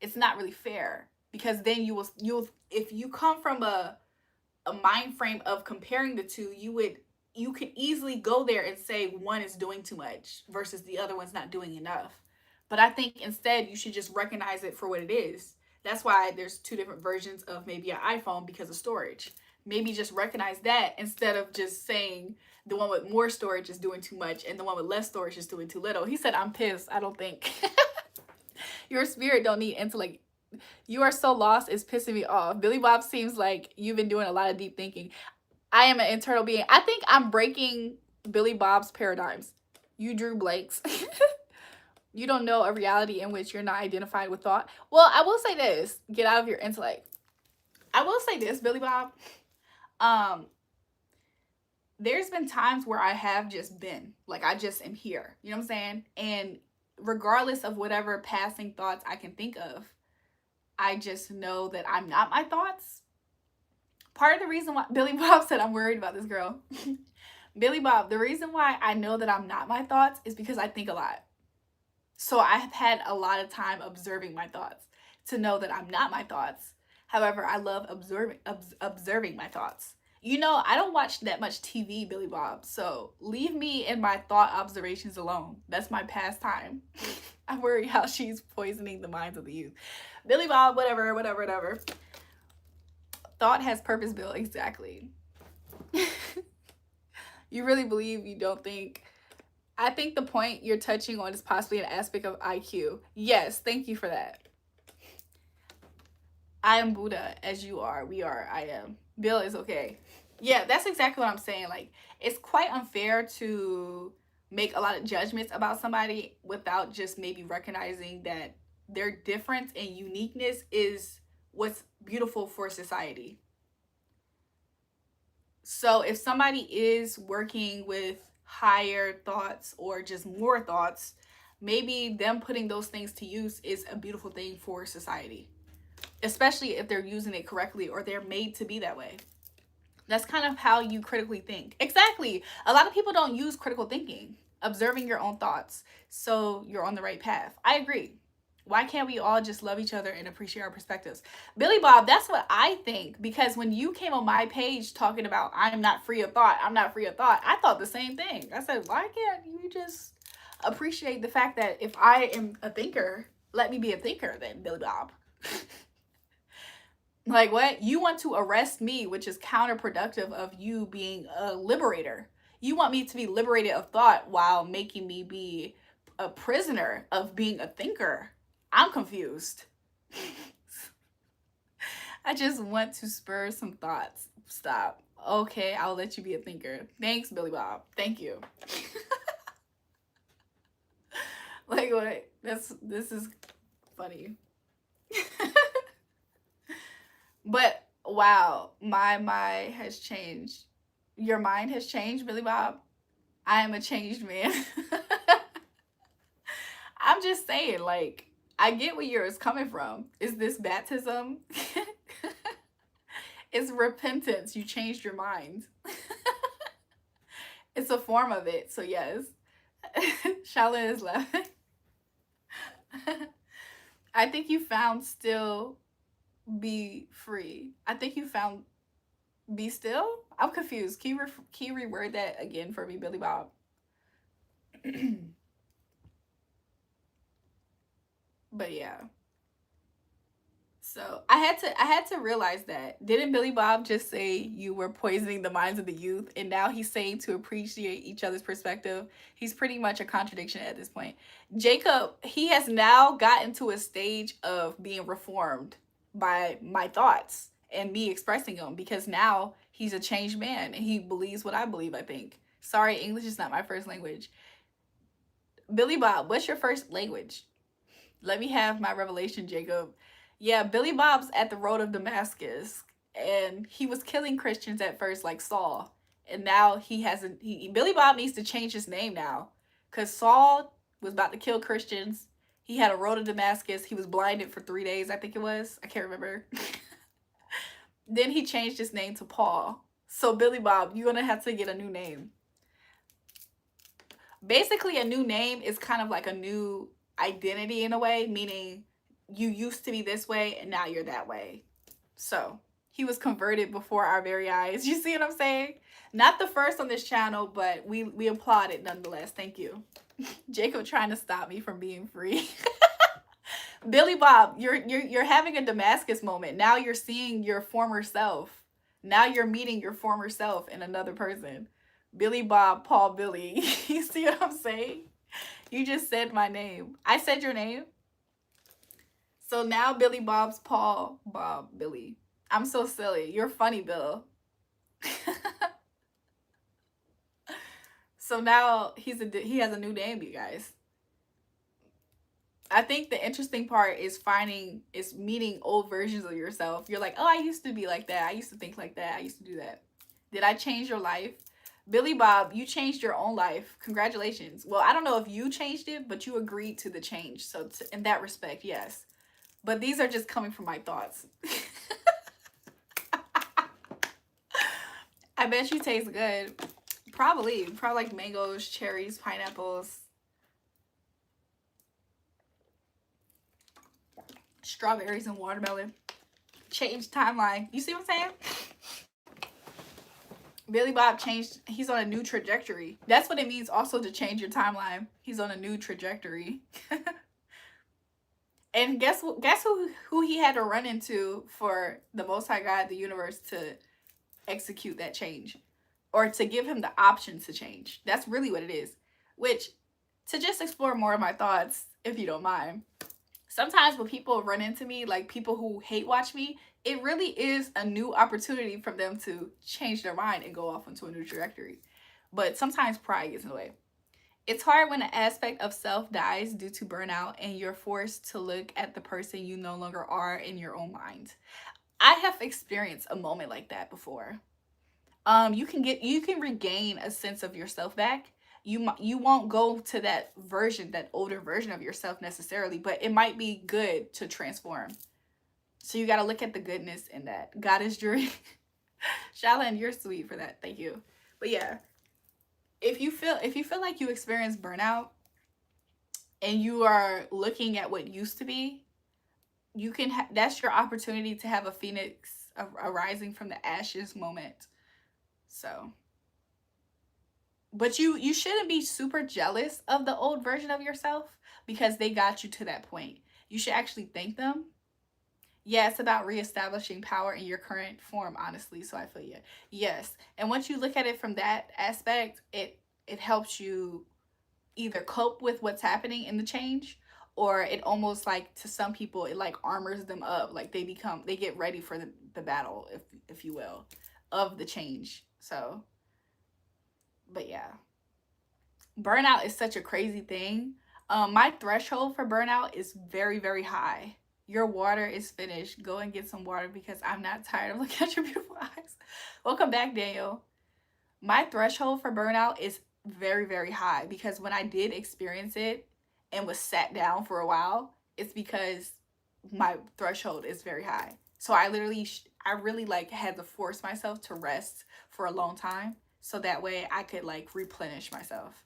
it's not really fair, because then you'll if you come from a mind frame of comparing the two, you could easily go there and say one is doing too much versus the other one's not doing enough. But I think instead you should just recognize it for what it is. That's why there's two different versions of maybe an iPhone, because of storage. Maybe just recognize that instead of just saying the one with more storage is doing too much and the one with less storage is doing too little. He said, I'm pissed. I don't think. Your spirit don't need intellect. You are so lost, it's pissing me off. Billy Bob seems like you've been doing a lot of deep thinking. I am an internal being. I think I'm breaking Billy Bob's paradigms. You drew blanks. You don't know a reality in which you're not identified with thought. Well, I will say this. Get out of your intellect. I will say this, Billy Bob. Um, there's been times where I have just been. Like, I just am here. You know what I'm saying? And regardless of whatever passing thoughts I can think of, I just know that I'm not my thoughts. Part of the reason why Billy Bob said I'm worried about this girl. Billy Bob, the reason why I know that I'm not my thoughts is because I think a lot. So I have had a lot of time observing my thoughts to know that I'm not my thoughts. However, I love observing my thoughts. You know, I don't watch that much TV, Billy Bob. So leave me and my thought observations alone. That's my pastime. I worry how she's poisoning the minds of the youth. Billy Bob, whatever. Thought has purpose, Bill. Exactly. You really believe you don't think. I think the point you're touching on is possibly an aspect of IQ. Yes, thank you for that. I am Buddha, as you are. We are. I am. Bill is okay. Yeah, that's exactly what I'm saying. Like, it's quite unfair to make a lot of judgments about somebody without just maybe recognizing that their difference and uniqueness is what's beautiful for society. So if somebody is working with higher thoughts or just more thoughts, maybe them putting those things to use is a beautiful thing for society, especially if they're using it correctly or they're made to be that way. That's kind of how you critically think. Exactly. A lot of people don't use critical thinking, observing your own thoughts, so you're on the right path. I agree. Why can't we all just love each other and appreciate our perspectives? Billy Bob, that's what I think. Because when you came on my page talking about I'm not free of thought, I thought the same thing. I said, why can't you just appreciate the fact that if I am a thinker, let me be a thinker then, Billy Bob. Like, what? You want to arrest me, which is counterproductive of you being a liberator. You want me to be liberated of thought while making me be a prisoner of being a thinker. I'm confused. I just want to spur some thoughts. Stop. Okay, I'll let you be a thinker. Thanks, Billy Bob. Thank you. Like, what? This is funny. But wow, my mind has changed. Your mind has changed, Billy Bob. I am a changed man. I'm just saying, like, I get where yours coming from. Is this baptism? It's repentance. You changed your mind. It's a form of it, so yes. Charlotte is laughing. I think you found still be free. I think you found be still? I'm confused. Can you reword that again for me, Billy Bob? But yeah. So I had to realize that. Didn't Billy Bob just say you were poisoning the minds of the youth, and now he's saying to appreciate each other's perspective? He's pretty much a contradiction at this point. Jacob, he has now gotten to a stage of being reformed by my thoughts and me expressing them, because now he's a changed man and he believes what I believe, I think. Sorry, English is not my first language. Billy Bob, what's your first language? Let me have my revelation, Jacob. Yeah, Billy Bob's at the road of Damascus, and he was killing Christians at first, like Saul, and now he hasn't. Billy Bob needs to change his name now, because Saul was about to kill Christians. He had a road to Damascus. He was blinded for 3 days, I think it was. I can't remember. Then he changed his name to Paul. So Billy Bob, you're gonna have to get a new name. Basically, a new name is kind of like a new identity in a way, meaning you used to be this way and now you're that way. So he was converted before our very eyes. You see what I'm saying? Not the first on this channel, but we applaud it nonetheless. Thank you. Jacob trying to stop me from being free. Billy Bob, you're having a Damascus moment. Now you're seeing your former self. Now you're meeting your former self in another person. Billy Bob, Paul Billy. You see what I'm saying? You just said my name. I said your name. So now Billy Bob's Paul Bob Billy. I'm so silly. You're funny, Bill. So now he has a new name, you guys. I think the interesting part is meeting old versions of yourself. You're like, oh, I used to be like that. I used to think like that. I used to do that. Did I change your life? Billy Bob, you changed your own life. Congratulations. Well, I don't know if you changed it, but you agreed to the change. So in that respect, yes. But these are just coming from my thoughts. I bet you taste good. Probably like mangoes, cherries, pineapples, strawberries, and watermelon. Change timeline. You see what I'm saying? Billy Bob changed. He's on a new trajectory. That's what it means also to change your timeline. He's on a new trajectory. And guess who he had to run into for the Most High God, the universe, to execute that change, or to give him the option to change. That's really what it is. Which, to just explore more of my thoughts, if you don't mind, sometimes when people run into me, like people who hate watch me, it really is a new opportunity for them to change their mind and go off into a new trajectory. But sometimes pride gets in the way. It's hard when an aspect of self dies due to burnout and you're forced to look at the person you no longer are in your own mind. I have experienced a moment like that before. You can regain a sense of yourself back. You won't go to that older version of yourself necessarily, but it might be good to transform. So you got to look at the goodness in that. God is Julrae. Shalyn, you're sweet for that. Thank you. But yeah, if you feel like you experience burnout and you are looking at what used to be, you can that's your opportunity to have a phoenix arising from the ashes moment. So, but you shouldn't be super jealous of the old version of yourself because they got you to that point. You should actually thank them. Yeah, it's about reestablishing power in your current form, honestly. So I feel you. Yes. And once you look at it from that aspect, it helps you either cope with what's happening in the change, or it almost, like, to some people, it like armors them up. Like they get ready for the battle, if you will, of the change. So, but yeah. Burnout is such a crazy thing. My threshold for burnout is very, very high. Your water is finished. Go and get some water because I'm not tired of looking at your beautiful eyes. Welcome back, Daniel. My threshold for burnout is very, very high because when I did experience it and was sat down for a while, it's because my threshold is very high. So I really like had to force myself to rest for a long time so that way I could like replenish myself.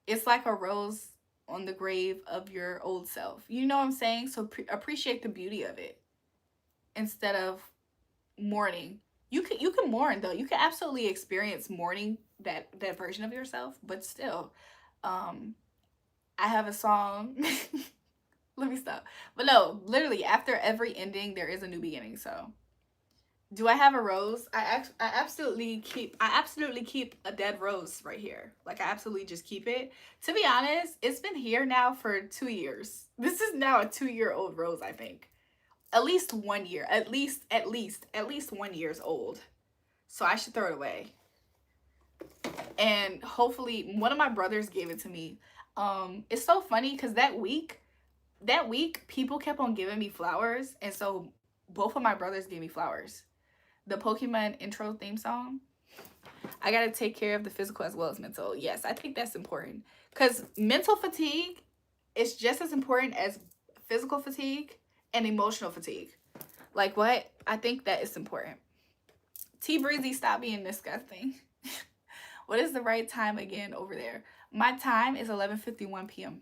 It's like a rose on the grave of your old self. You know what I'm saying? So appreciate the beauty of it instead of mourning. You can mourn though. You can absolutely experience mourning that version of yourself, but still, I have a song. Let me stop. But no, literally after every ending there is a new beginning. So, do I have a rose? I absolutely keep a dead rose right here. Like I absolutely just keep it. To be honest, it's been here now for 2 years. This is now a 2-year-old rose, I think. At least 1 year. At least 1 year's old. So I should throw it away. And hopefully one of my brothers gave it to me. It's so funny because that week people kept on giving me flowers, and so both of my brothers gave me flowers. The Pokemon intro theme song. I gotta take care of the physical as well as mental. Yes, I think that's important because mental fatigue is just as important as physical fatigue and emotional fatigue. Like what? I think that is important. T Breezy, stop being disgusting. What is the right time again over there? My time is 11:51 p.m.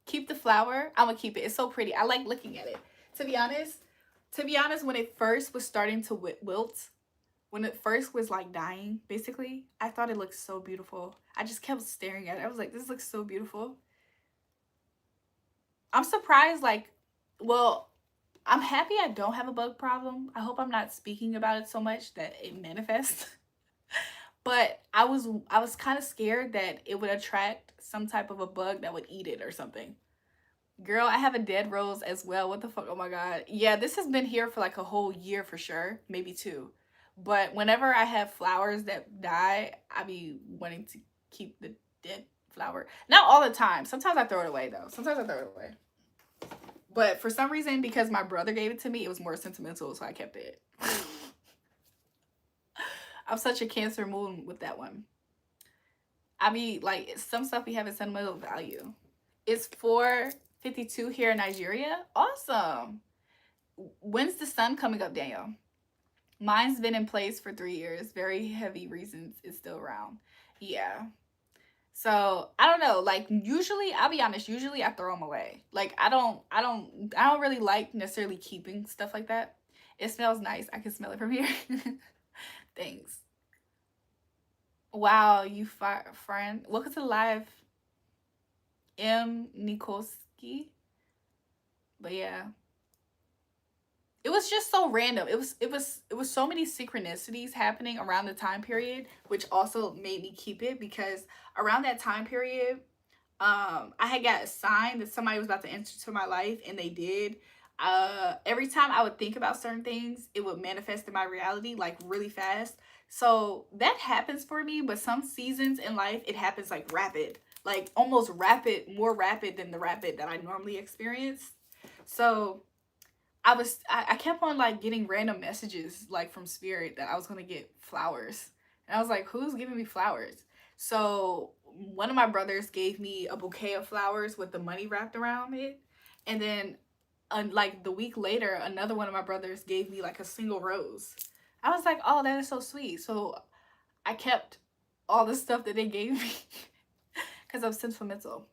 Keep the flower. I'm gonna keep it. It's so pretty. I like looking at it. To be honest, when it first was starting to wilt, when it first was like dying, basically, I thought it looked so beautiful. I just kept staring at it. I was like, this looks so beautiful. I'm surprised, like, well, I'm happy I don't have a bug problem. I hope I'm not speaking about it so much that it manifests. But I was kind of scared that it would attract some type of a bug that would eat it or something. Girl, I have a dead rose as well. What the fuck? Oh my god. Yeah, this has been here for like a whole year for sure, maybe two. But whenever I have flowers that die, I be wanting to keep the dead flower. Not all the time. Sometimes I throw it away though. Sometimes I throw it away. But for some reason, because my brother gave it to me, it was more sentimental, so I kept it. I'm such a Cancer moon with that one. I mean, like, some stuff we have a sentimental value. It's 4:52 here in Nigeria. Awesome. When's the sun coming up, Daniel? Mine's been in place for 3 years. Very heavy reasons it's still around. Yeah. So I don't know. Like, usually, I'll be honest. Usually, I throw them away. Like, I don't really like necessarily keeping stuff like that. It smells nice. I can smell it from here. Thanks. Wow, you friend. Welcome to the live, M. Nikolsky. But yeah, it was just so random. It was so many synchronicities happening around the time period, which also made me keep it because around that time period, I had got a sign that somebody was about to enter into my life, and they did. Every time I would think about certain things, it would manifest in my reality like really fast. So that happens for me, but some seasons in life it happens like rapid, like almost rapid, more rapid than the rapid that I normally experience. So I kept on like getting random messages like from spirit that I was gonna get flowers. And I was like, who's giving me flowers? So one of my brothers gave me a bouquet of flowers with the money wrapped around it. And then like the week later, another one of my brothers gave me like a single rose. I was like, oh, that is so sweet. So I kept all the stuff that they gave me because I'm sentimental.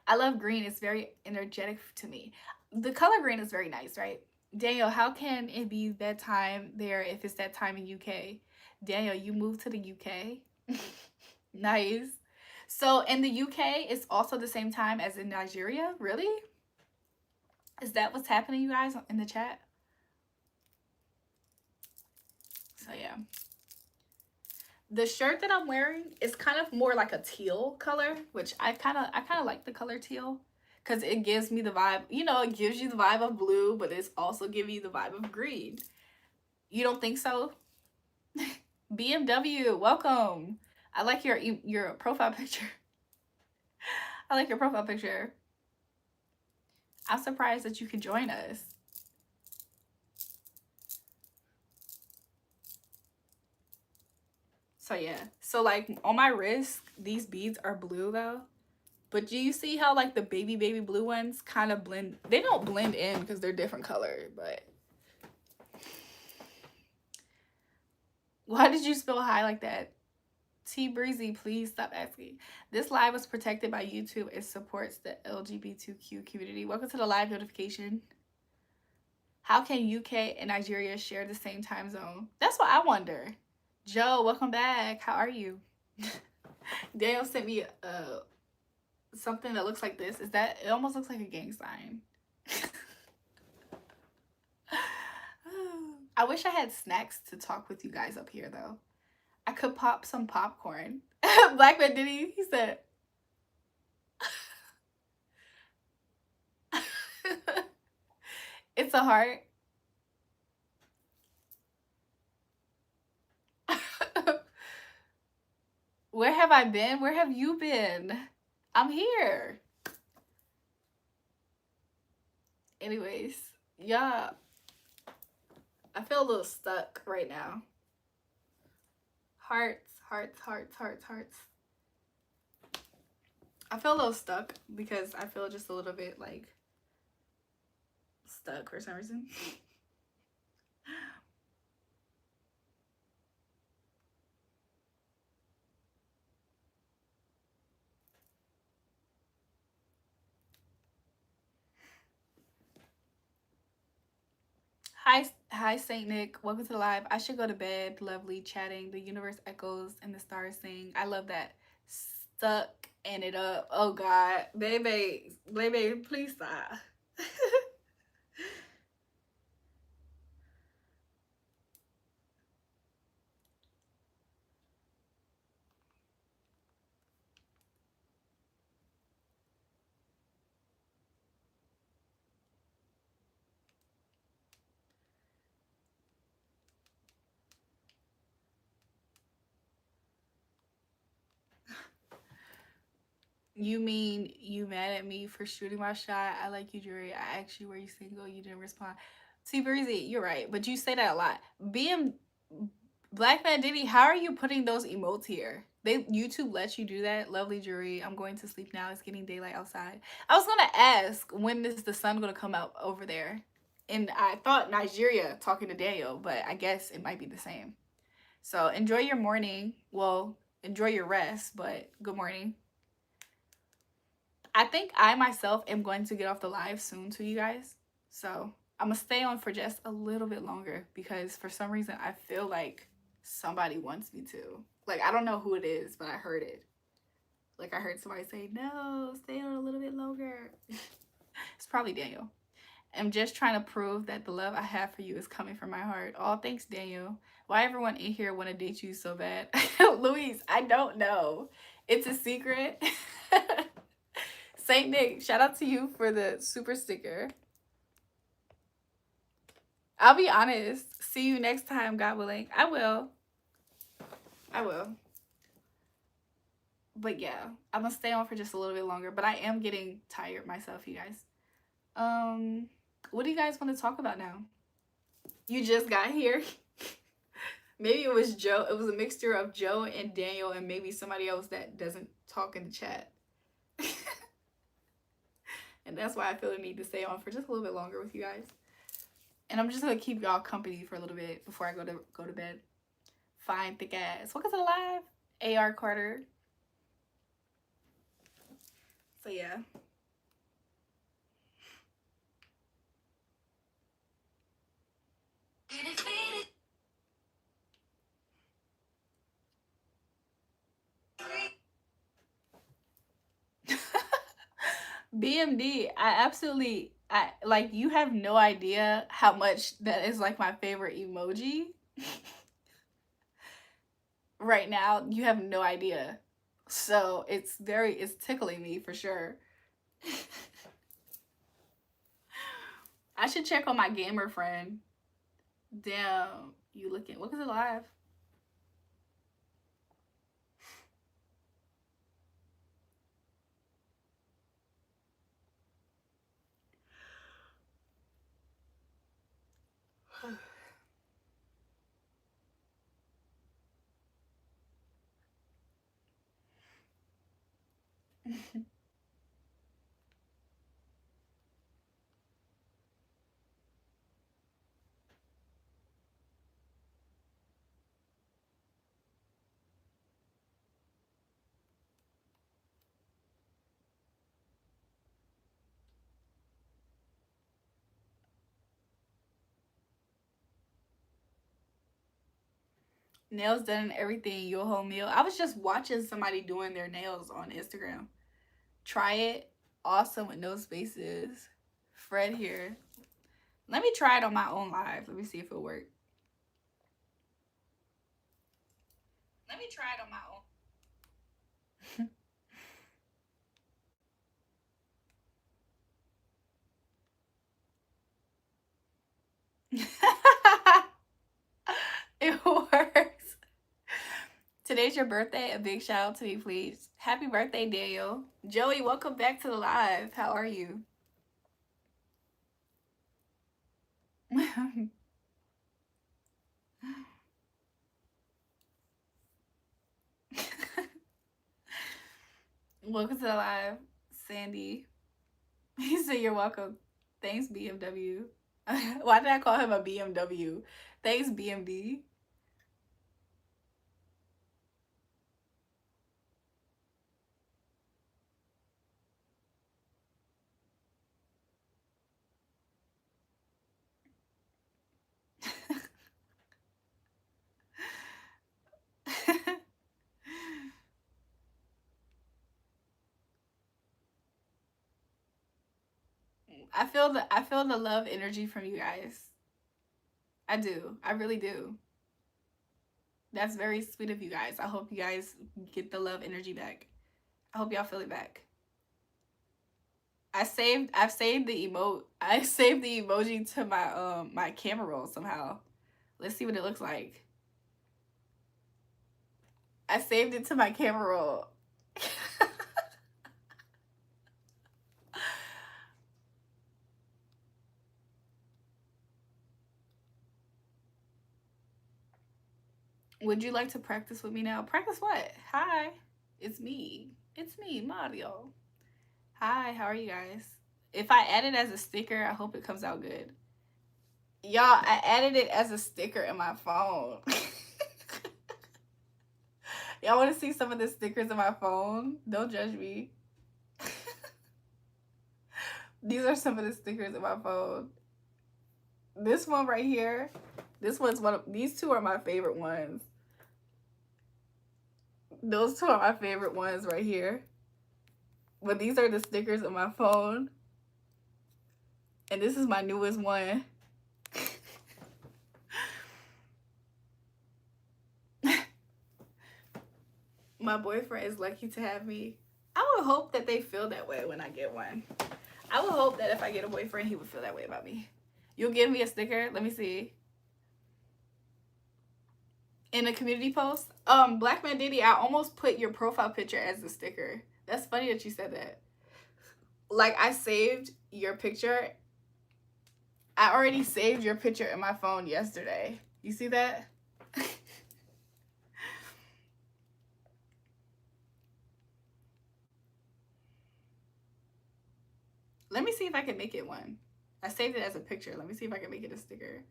I love green. It's very energetic to me. The color green is very nice, right? Daniel, how can it be that time there if it's that time in UK? Daniel, you moved to the UK? Nice. So in the UK, it's also the same time as in Nigeria? Really? Is that what's happening, you guys, in the chat? So yeah. The shirt that I'm wearing is kind of more like a teal color, which I kind of like the color teal because it gives me the vibe, you know, it gives you the vibe of blue, but it's also giving you the vibe of green. You don't think so? BMW, welcome. I like your profile picture. I like your profile picture. I'm surprised that you could join us. So yeah, so like on my wrist, these beads are blue though. But do you see how like the baby blue ones kind of blend? They don't blend in because they're different color, but why did you spell hi like that? T Breezy, please stop asking. This live was protected by YouTube. It supports the LGBTQ community. Welcome to the live notification. How can UK and Nigeria share the same time zone? That's what I wonder. Joe, welcome back. How are you? Daniel sent me something that looks like this. Is that, it almost looks like a gang sign. I wish I had snacks to talk with you guys up here though. I could pop some popcorn. Blackman, did he? He said. It's a heart. Where have I been? Where have you been? I'm here. Anyways, yeah. I feel a little stuck right now. Hearts, hearts, hearts, hearts, hearts. I feel a little stuck because I feel just a little bit like stuck for some reason. hi, Saint Nick. Welcome to the live. I should go to bed. Lovely chatting. The universe echoes and the stars sing. I love that. Stuck and it up. Oh God, baby, please stop. You mean you mad at me for shooting my shot? I like you, Julrae. I asked you were you single. You didn't respond. T Breezy, you're right, but you say that a lot. BM Black Man Diddy, how are you putting those emotes here? They YouTube lets you do that. Lovely Julrae. I'm going to sleep now. It's getting daylight outside. I was gonna ask when is the sun gonna come out over there, and I thought Nigeria talking to Daniel, but I guess it might be the same. So enjoy your morning. Well, enjoy your rest, but good morning. I think I myself am going to get off the live soon to you guys. So I'm gonna stay on for just a little bit longer because for some reason I feel like somebody wants me to. Like I don't know who it is, but I heard it. Like I heard somebody say, no, stay on a little bit longer. It's probably Daniel. I'm just trying to prove that the love I have for you is coming from my heart. Oh, thanks, Daniel. Why everyone in here want to date you so bad? Louise, I don't know. It's a secret. Saint Nick, shout out to you for the super sticker. I'll be honest. See you next time, God willing. I will. I will. But yeah, I'm gonna stay on for just a little bit longer. But I am getting tired myself, you guys. What do you guys want to talk about now? You just got here. Maybe it was Joe. It was a mixture of Joe and Daniel and maybe somebody else that doesn't talk in the chat. And that's why I feel the need to stay on for just a little bit longer with you guys. And I'm just gonna keep y'all company for a little bit before I go to bed. Fine, thick ass. Welcome to the live, AR Carter. So yeah. BMD, I like you have no idea how much that is like my favorite emoji. Right now, you have no idea. So it's tickling me for sure. I should check on my gamer friend. Damn, you looking, look at the live. Nails done and everything, you a whole meal. I was just watching somebody doing their nails on Instagram. Try it. Awesome with no spaces. Fred here. Let me try it on my own live. Let me see if it'll work. Let me try it on my own. It works. Today's your birthday. A big shout out to me, please. Happy birthday, Daniel. Joey, welcome back to the live. How are you? Welcome to the live, Sandy. He said you're welcome. Thanks, BMW. Why did I call him a BMW? Thanks, BMD. I feel the love energy from you guys. I do. I really do. That's very sweet of you guys. I hope you guys get the love energy back. I hope y'all feel it back. I've saved the emote. I saved the emoji to my camera roll somehow. Let's see what it looks like. I saved it to my camera roll. Would you like to practice with me now? Practice what? Hi. It's me. It's me, Mario. Hi, how are you guys? If I add it as a sticker, I hope it comes out good. Y'all, I added it as a sticker in my phone. Y'all want to see some of the stickers in my phone? Don't judge me. These are some of the stickers in my phone. This one right here. This one's one of these two are my favorite ones. Those two are my favorite ones right here. But these are the stickers on my phone. And this is my newest one. My boyfriend is lucky to have me. I would hope that they feel that way when I get one. I would hope that if I get a boyfriend, he would feel that way about me. You'll give me a sticker? Let me see. In a community post? Black Man Diddy, I almost put your profile picture as a sticker. That's funny that you said that. Like, I saved your picture. I already saved your picture in my phone yesterday. You see that? Let me see if I can make it one. I saved it as a picture. Let me see if I can make it a sticker.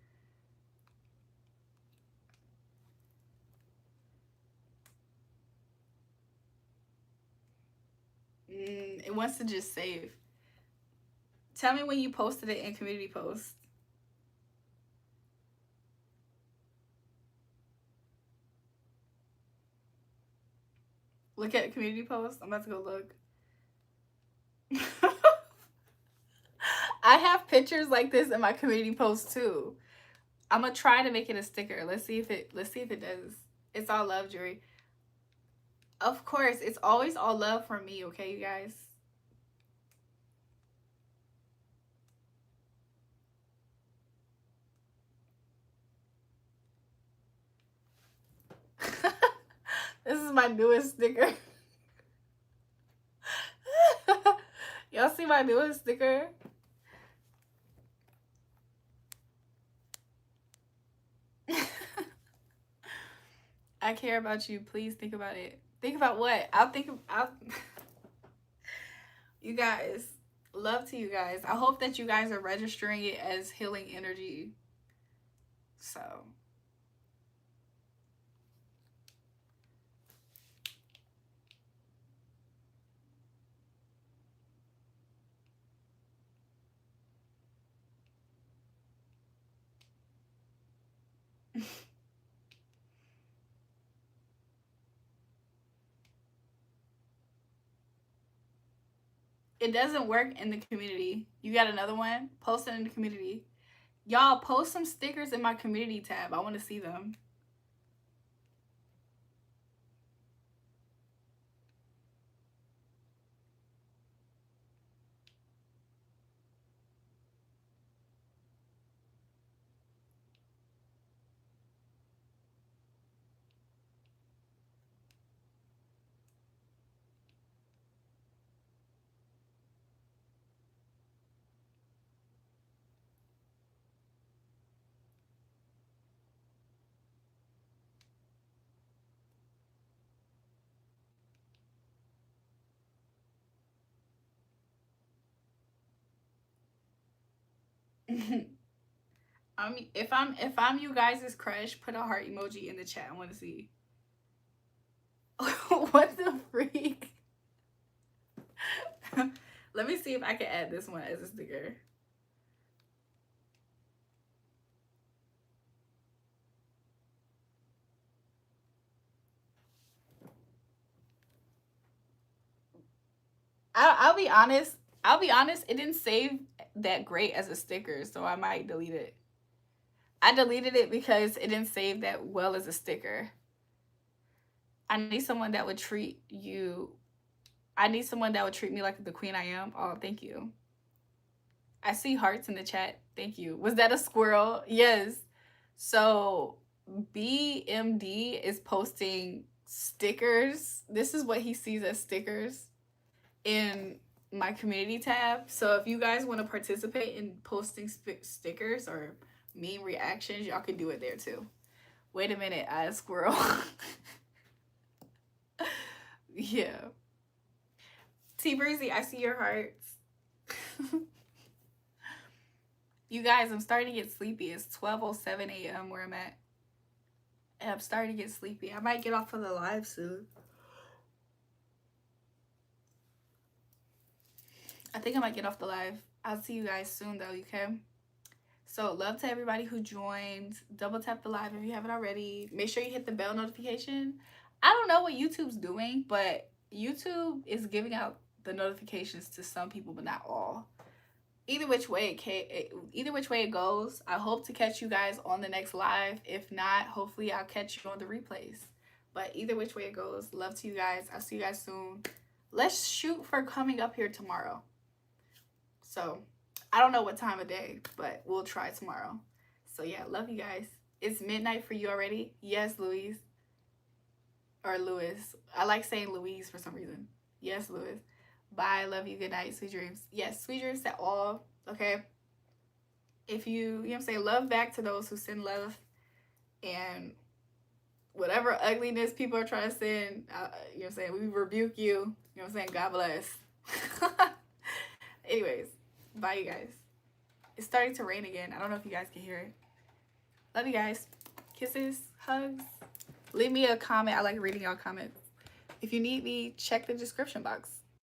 It wants to just save. Tell me when you posted it in community post. Look at community post. I'm about to go look. I have pictures like this in my community post too. I'm gonna try to make it a sticker. Let's see if it does. It's all love, Julrae. Of course, it's always all love from me, okay, you guys? This is my newest sticker. Y'all see my newest sticker? I care about you. Please think about it. Think about what? You guys, love to you guys. I hope that you guys are registering it as healing energy. So. It doesn't work in the community. You got another one? Post it in the community. Y'all, post some stickers in my community tab. I want to see them. If I'm you guys' crush, put a heart emoji in the chat. I want to see. What the freak? Let me see if I can add this one as a sticker. I'll be honest. I'll be honest, it didn't save that great as a sticker, so I might delete it. I deleted it because it didn't save that well as a sticker. I need someone that would treat you. I need someone that would treat me like the queen I am. Oh, thank you. I see hearts in the chat. Thank you. Was that a squirrel? Yes. So BMD is posting stickers. This is what he sees as stickers in my community tab. So if you guys want to participate in posting stickers or meme reactions, y'all can do it there too. Wait a minute, I squirrel. Yeah. T Breezy, I see your hearts. You guys, I'm starting to get sleepy. It's 12:07 a.m. where I'm at. And I'm starting to get sleepy. I might get off of the live soon. I think I might get off the live. I'll see you guys soon though, okay? So love to everybody who joined. Double tap the live if you haven't already. Make sure you hit the bell notification. I don't know what YouTube's doing, but YouTube is giving out the notifications to some people, but not all. Either which way it goes, I hope to catch you guys on the next live. If not, hopefully I'll catch you on the replays. But either which way it goes, love to you guys. I'll see you guys soon. Let's shoot for coming up here tomorrow. So I don't know what time of day, but we'll try tomorrow. So yeah, love you guys. It's midnight for you already. Yes, Louise. Or Louis. I like saying Louise for some reason. Yes, Louis. Bye. Love you. Good night. Sweet dreams. Yes, sweet dreams to all. Okay. If you know what I'm saying, love back to those who send love. And whatever ugliness people are trying to send, you know what I'm saying, we rebuke you. You know what I'm saying? God bless. Anyways, bye, you guys. It's starting to rain again. I don't know if you guys can hear it. Love you guys. Kisses, hugs. Leave me a comment. I like reading y'all comments. If you need me, check the description box.